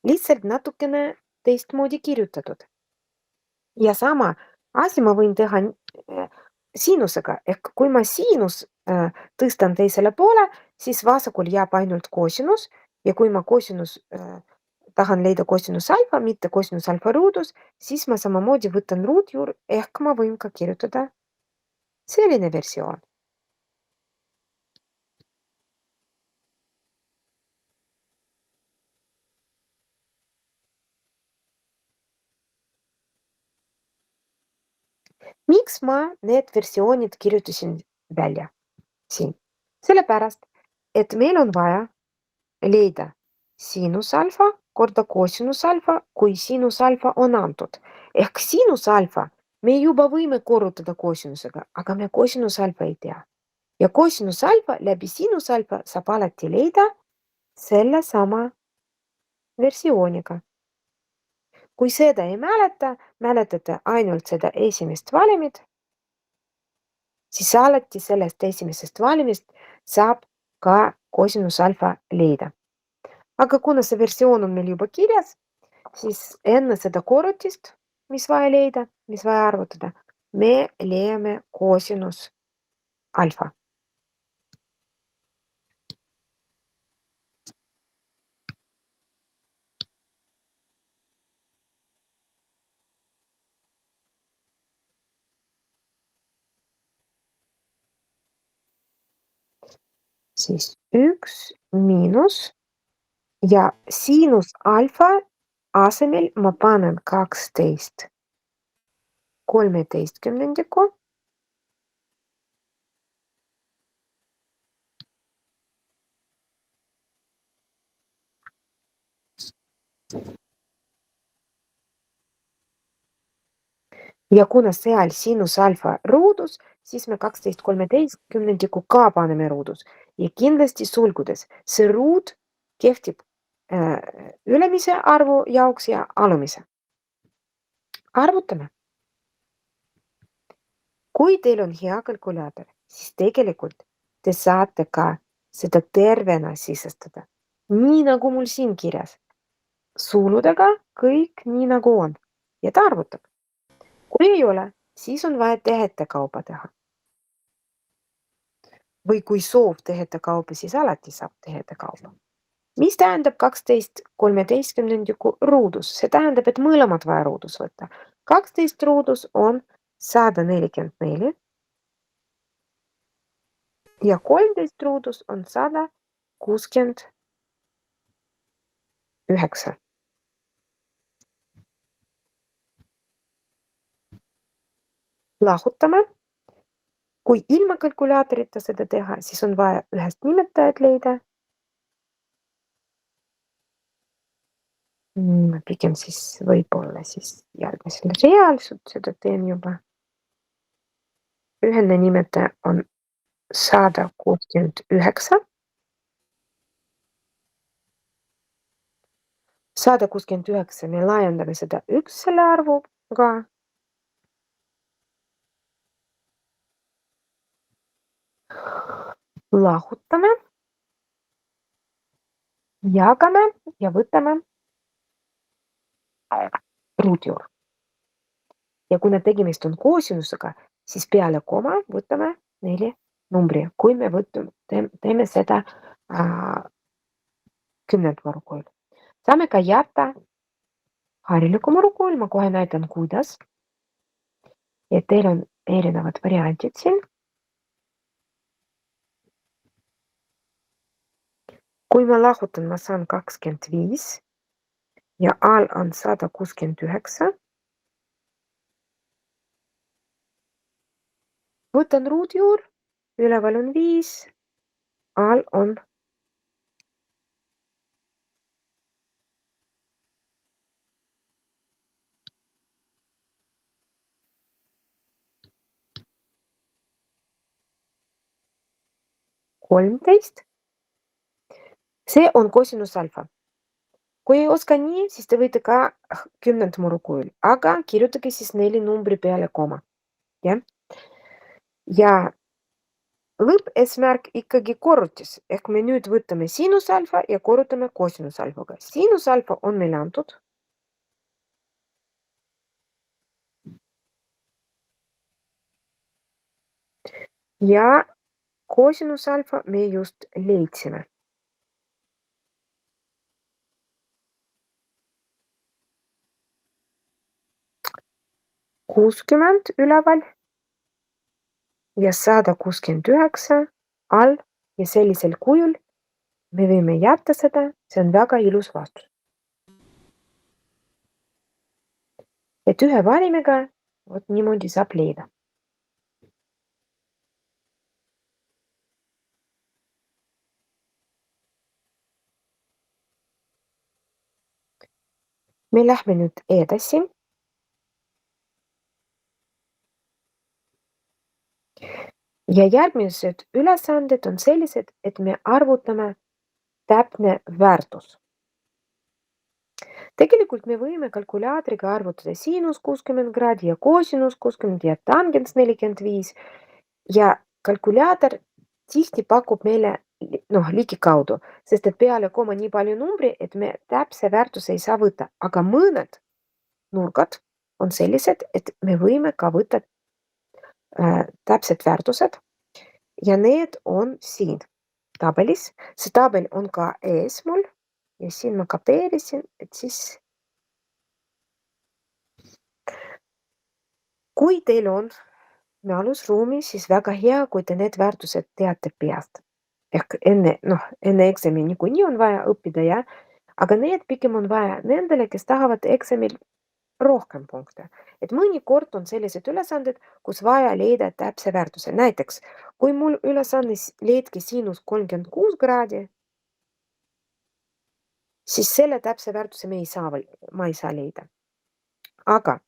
Lihtsalt natukene teistmoodi kirjutatud. Ja sama asi ma võin teha siinusega ehk kui ma siinus tõstan teisele poole, siis vasakul jääb ainult kosinus ja kui ma kosinus tahan leida kosinus alfa, mitte kosinus alfa ruudus, siis ma samamoodi võtan ruutjuur ehk ma võin ka kirjutada selline versioon. Miks ma need versioonid kirjutasin välja siin? Sellepärast, et meil on vaja leida siinusalfa korda koosinusalfa, kui siinusalfa on antud. Ehk siinusalfa me juba võime korrutada koosinusega, aga me koosinusalfa ei tea. Ja koosinusalfa läbi siinusalfa saab alati leida sellesama versiooniga. Kui seda ei mäletate ainult seda esimest valimit, siis alati sellest esimesest valimist saab ka koosinusalfa leida. Aga kuna see versioon on meil juba kirjas, siis enne seda korrutist, mis vaja leida, mis vaja arvutada, me leiame koosinus alfa. Siis 1 miinus ja siinus alfa asemel ma panen 12 13/. Ja kuna seal siinus alfa ruudus, siis me 12 13/. ka paneme ruudus ja kindlasti sulgudes. See ruud kehtib ülemise arvu jaoks ja alumise. Arvutame. Kui teil on hea kalkulaator, siis tegelikult te saate ka seda tervena sisestada. Nii nagu mul siin kirjas. Suludega kõik nii nagu on. Ja ta arvutab. Kui ei ole, siis on vaja tehete kaupa teha. Või kui soov tehete kaupa, siis alati saab tehete kaupa. Mis tähendab 12 13/. ruudus? See tähendab, et mõlemad vaja ruudus võtta. 12 ruudus on 144 ja 13 ruudus on 169. Lahutame. Kui ilma kalkulaatorita seda teha, siis on vaja ühest nimetajat leida. Pigem siis võib-olla siis järgmisel real seda teen juba. Ühene nimetaja on 169. 169 me laiendame seda 1 selle arvuga. Lahutame. Jagame ja võtame ruudjuur. Ja kuna tegemist on koosinusega, siis peale koma võtame 4 numbri. Kui me teeme seda 10 murukul. Saame ka jätta hariliku murukul. Ma kohe näitan, kuidas. Ja teil on erinevad variantid siin. Kui ma lahutan, ma saan 25 ja all on 169. Võtan ruudjuur, üleval on 5, all on 13. See on kosinus alfa. Kui ei oska nii, siis te võite ka 10 murukul, aga kirjutage siis 4 numbri peale koma. Ja lõppeesmärk ikkagi korrutis, ehk me nüüd võtame sinus alfa ja korrutame kosinus alfaga. Sinus alfa on meil antud. Ja kosinus alfa me just leidsime. Kuuskümmend üleval ja 169 all ja sellisel kujul me võime jätta seda, see on väga ilus vastus. Et ühe valimiga niimoodi saab leida. me lähme nüüd edasi. Ja järgmised ülesanded on sellised, et me arvutame täpne väärtus. Tegelikult me võime kalkulaatoriga arvutada siinus 60 kraadi ja koosinus 60 ja tangens 45 ja kalkulaator tihti pakub meile ligikaudu, sest et peale koma nii palju numbri, et me täpse väärtuse ei saa võtta, aga mõned nurgad on sellised, et me võime ka võtta täpsed väärtused ja need on siin tabelis. See tabel on ka ees mul ja siin ma kopeerisin, et siis kui teil on mälusruumi, siis väga hea, kui te need väärtused teate peast. Ehk enne eksami niikuinii on vaja õppida, jah, aga need pigem on vaja nendele, kes tahavad eksamil rohkem punkte. Et mõnikord on sellised ülesanded, kus vaja leida täpse väärtuse. Näiteks, kui mul ülesanne leidke siinus 36 kraadi, siis selle täpse väärtuse ma ei saa leida. Aga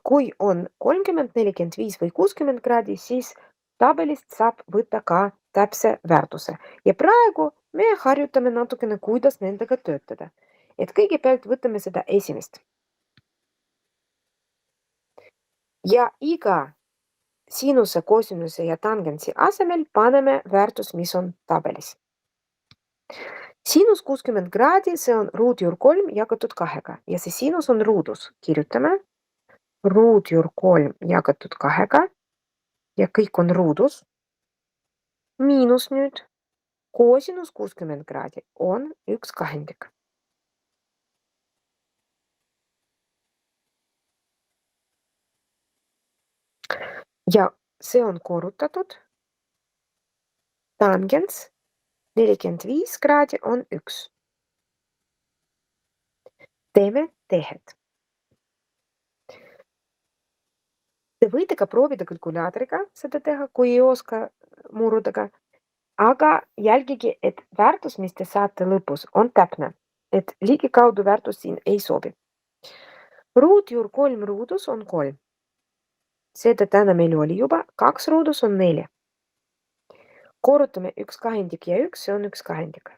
kui on 30, 45 või 60 kraadi, siis tabelist saab võtta ka täpse väärtuse. Ja praegu me harjutame natukene, kuidas nendega töötada. Et kõigepealt võtame seda esimest. Ja iga siinuse, koosinuse ja tangensi asemel paneme väärtus, mis on tabelis. Siinus 60 kraadi, see on ruudjuur 3 jagatud 2 ja see siinus on ruudus. Kirjutame ruudjuur 3 jagatud 2 ja kõik on ruudus. Miinus nüüd koosinus 60 kraadi on 1/2. Ja see on korrutatud. Tangens 45 kraadi on 1. Teeme tehed. Te võite ka proovida kalkulaatoriga seda teha, kui ei oska murudega, aga jälgige, et väärtus, mis te saate lõpus, on täpne, et ligikaudu väärtus siin ei sobi. Ruudjuur 3 ruudus on 3. Seda täna meil oli juba, 2 ruudus on 4. Korrutame 1/2 ja 1, see on 1/2.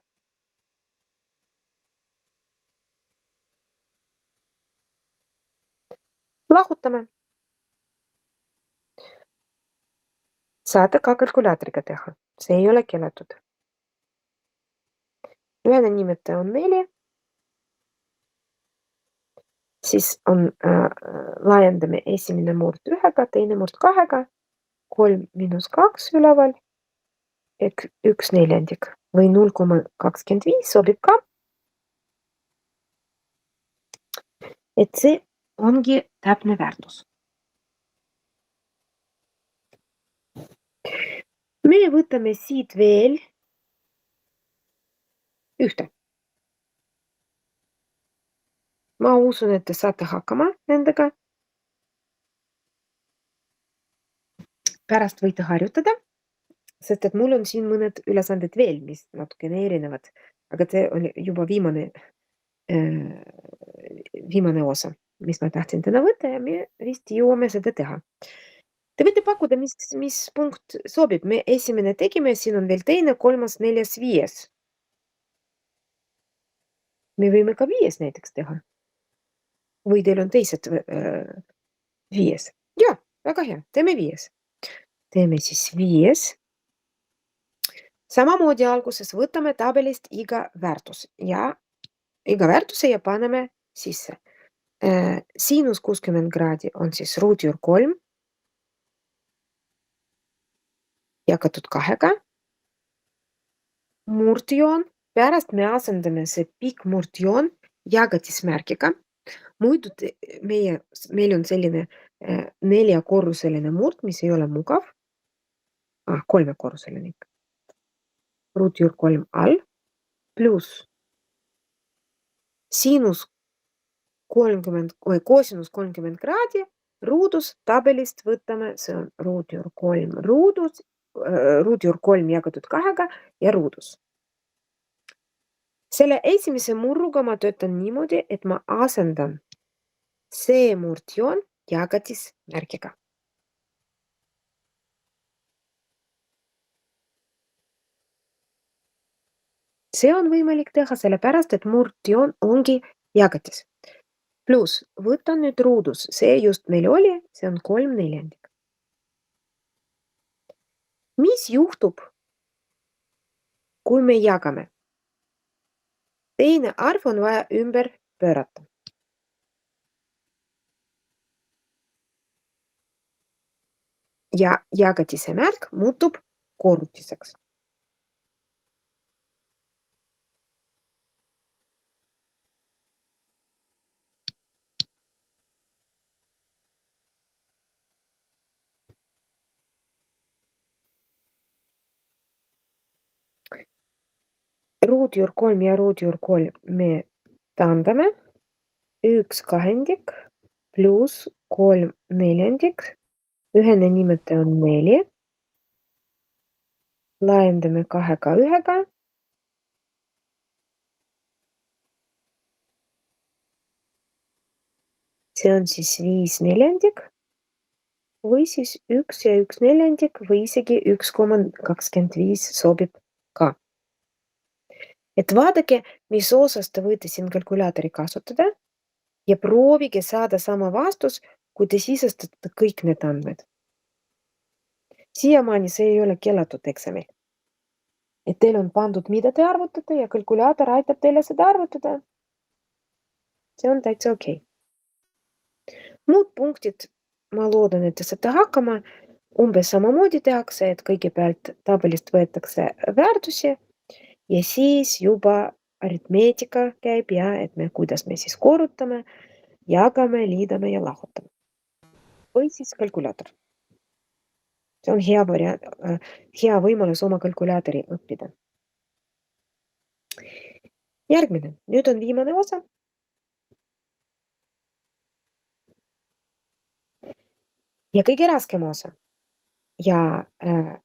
Lahutame. Saate ka kalkulaatoriga teha, see ei ole keelatud. Ühele nimetaja on 4. Siis on, laiendame esimene murd 1-ga, teine murd 2-ga, 3 miinus 2 üleval, ehk 1/4 või 0,25 sobib ka. Et see ongi täpne väärtus. Me võtame siit veel ühte. Ma usun, et te saate hakkama nendega. Pärast võite harjutada, sest et mul on siin mõned ülesanded veel, mis natukene erinevad, aga see oli juba viimane osa, mis ma tahtsin täna võtta ja me vist jõuame seda teha. Te võite pakkuda, mis punkt sobib. Me esimene tegime, siin on veel teine, 3., 4., 5. Me võime ka 5 näiteks teha. Või teil on teised 5. Jaa, väga hea, teeme 5. Teeme siis 5. Samamoodi alguses võtame tabelist iga väärtuse ja paneme sisse. Siinus 60 kraadi on siis ruudjuur 3 jagatud 2-ga. Murdjoon, pärast me asendame see pikk murdjoon jagatismärgiga. Muidu meil on selline 4-korruseline murd, mis ei ole mugav. 3-korruseline ikka. Ruudjuur 3 all, pluss koosinus 30 kraadi, ruudus tabelist võtame, see on ruudjuur 3 ruudus, ruudjuur 3 jagatud 2-ga ja ruudus. Selle esimese murruga ma töötan niimoodi, et ma asendan see murdjoon jagatismärgiga. See on võimalik teha sellepärast, et murdjoon ongi jagatis. Pluss võtan nüüd ruudus, see just meil oli, see on 3/4. Mis juhtub, kui me jagame? Teine arv on vaja ümber pöörata. Ja jagatise märk muutub korrutiseks. Ruudjuur 3 ja ruudjuur 3 me taandame. 1/2 pluss 3/4. Ühene nimetaja on 4. Laiendame 2-ga 1-ga. See on siis 5/4 või siis 1 ja 1/4 või isegi 1,25 sobib ka. Et vaadake, mis osas te võite siin kalkulaatori kasutada ja proovige saada sama vastus, kui te sisestate kõik need andmed. Siiamaani see ei ole keelatud eksamil. Et teil on pandud, mida te arvutate ja kalkulaator aitab teile seda arvutada. See on täitsa okei. Muud punktid, ma loodan, et te saate hakkama. Umbes samamoodi tehakse, et kõigepealt tabelist võetakse väärtusi ja siis juba aritmeetika käib ja et kuidas me siis korrutame, jagame, liidame ja lahutame. Või siis kalkulaator. See on hea võimalus oma kalkulaatori õppida. Järgmine, nüüd on viimane osa. Ja kõige raskem osa. Ja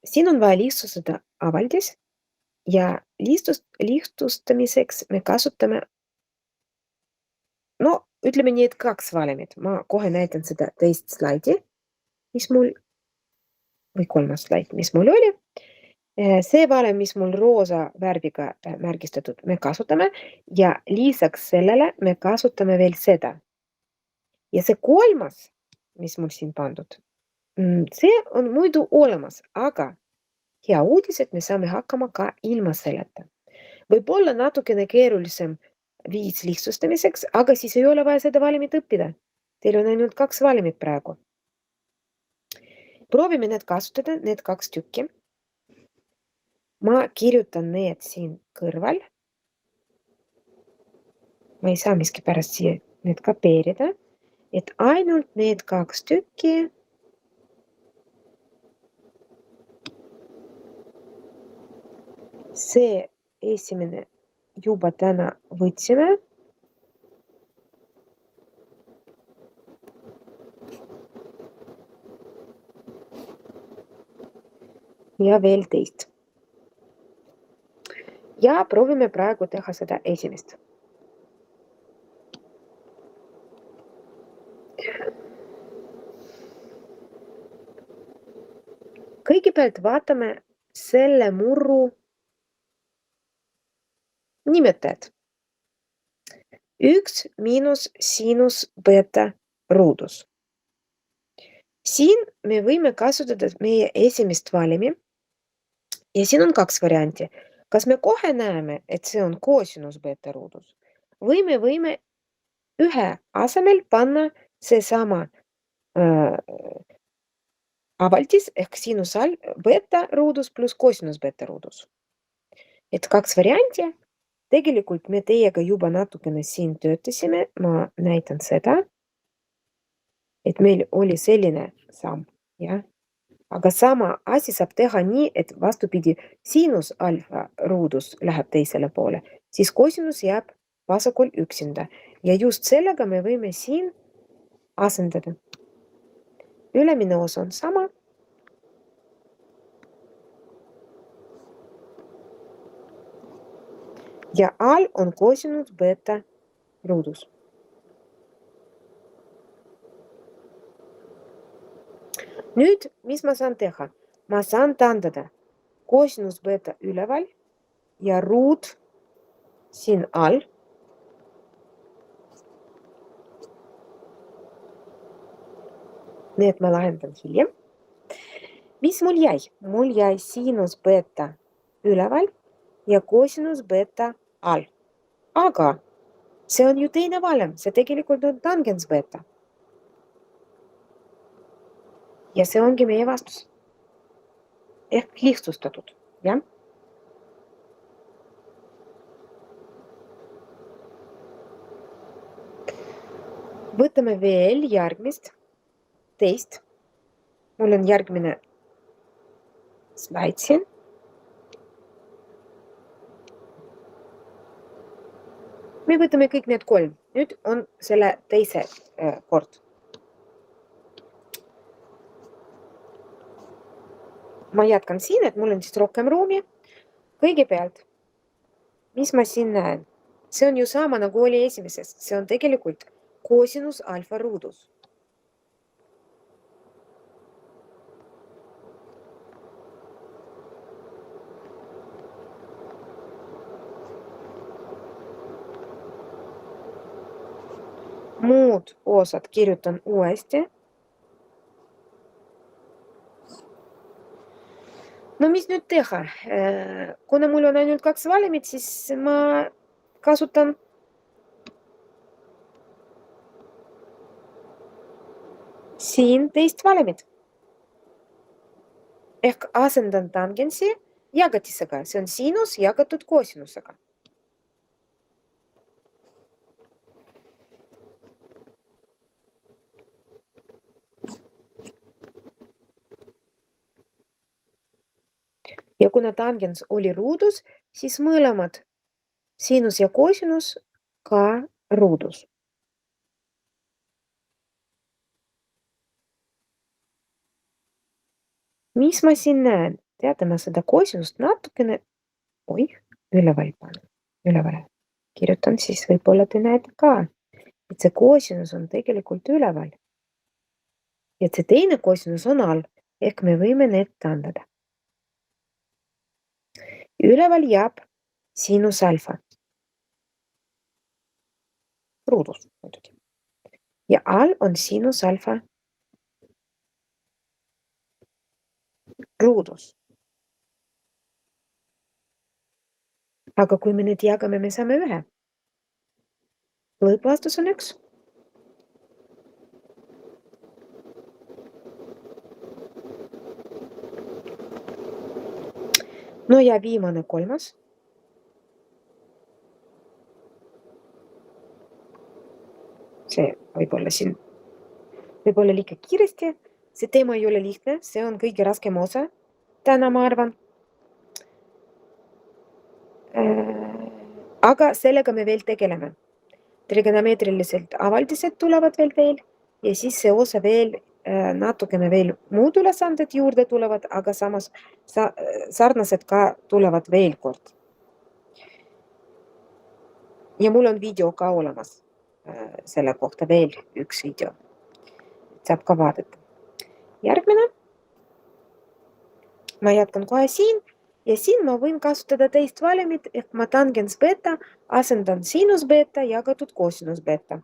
siin on vaja lihtsustada avaldis ja lihtsustamiseks me kasutame, no ütleme nii, et 2 valemit. Ma kohe näitan seda teist slaidi, mis mul, või 3. slaid, mis mul oli. See valem, mis mul roosa värviga märgistatud, me kasutame ja lisaks sellele me kasutame veel seda. Ja see 3, mis mul siin pandud, see on muidu olemas, aga hea uudis, et me saame hakkama ka ilma selleta. Võib-olla natukene keerulisem viis lihtsustamiseks, aga siis ei ole vaja seda valemit õppida. Teil on ainult 2 valemit praegu. Proovime need kasutada, need 2 tükki. Ma kirjutan need siin kõrval. Ma ei saa miskipärast siia need kapeerida, et ainult need 2 tükki. See esimene juba täna võtsime. Ja veel teist. Ja proovime praegu teha seda esimest. Kõigepealt vaatame selle murru nimetajad. 1 miinus sinus beta ruudus. Siin me võime kasutada meie esimest valemi ja siin on 2 varianti. Kas me kohe näeme, et see on kosinus beta ruudus või me võime ühe asemel panna seesama avaldis ehk sinus beta ruudus pluss kosinus beta ruudus. Et 2 varianti. Tegelikult me teiega juba natukene siin töötasime, ma näitan seda, et meil oli selline samm, jah. Aga sama asi saab teha nii, et vastupidi, sinus alfa ruudus läheb teisele poole, siis kosinus jääb vasakul üksinda ja just sellega me võime siin asendada. Ülemine osa on sama. ja all on kosinus beta ruudus. Nüüd, mis ma saan teha? Ma saan taandada kosinus beta üleval ja ruud siin all. Need ma lahendan hiljem. Mis mul jäi? Mul jäi sinus beta üleval ja kosinus beta all. Aga see on ju teine valem, see tegelikult on tangens beta. Ja see ongi meie vastus. Ehk lihtsustatud, jah? Võtame veel järgmist, teist. Mul on järgmine slaid siin. Me võtame kõik need kolm. Nüüd on selle teise kord. Ma jätkan siin, et mul on siis rohkem ruumi. Kõigepealt, mis ma siin näen? See on ju sama nagu oli esimeses. See on tegelikult kosinus alfa ruudus. Muud osad kirjutan uuesti. No mis nüüd teha? Kuna mul on ainult 2 valemit, siis ma kasutan siin teist valemit. Ehk asendan tangensi jagatisega. See on sinus jagatud kosinusega. Ja kuna tangens oli ruudus, siis mõlemad sinus ja kosinus ka ruudus. Mis ma siin näen? Teate, ma seda kosinust natukene üleval panen. Üleval. Kirjutan siis, võib-olla te näete ka, et see kosinus on tegelikult üleval. Ja see teine kosinus on all, ehk me võime need taandada. Üleval jääb sinus alfa. Ruudus muidugi. Ja all on sinus alfa ruudus. Aga kui me need jagame, me saame 1. Lõppvastus on 1. No ja viimane 3. See võib-olla siin võib-olla liiga kiiresti. See teema ei ole lihtne, see on kõige raskem osa. Täna ma arvan. Aga sellega me veel tegeleme. Trigonomeetriliselt avaldised tulevad veel ja siis see osa veel natukene veel muud ülesanded juurde tulevad, aga samas sarnased ka tulevad veel kord. Ja mul on video ka olemas selle kohta veel üks video. Saab ka vaadata. Järgmine. Ma jätkan kohe siin ja siin ma võin kasutada teist valemit, ehk ma tangens beta asendan sinus beta jagatud kosinus beta.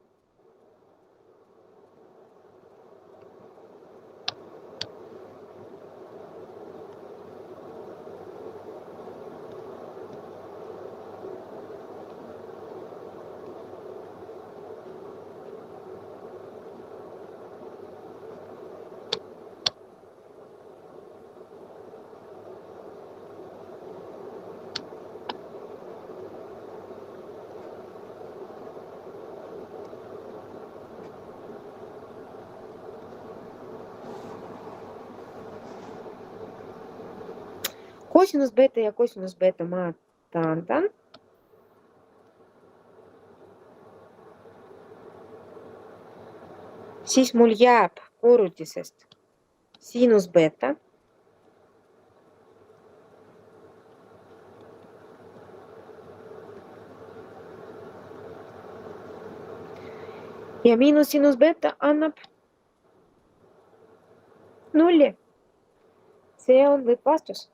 Kosinus beta ja kosinus beta ma taandan. Siis mul jääb korrutisest sinus beta. ja miinus sinus beeta annab 0. See on lõppvastus.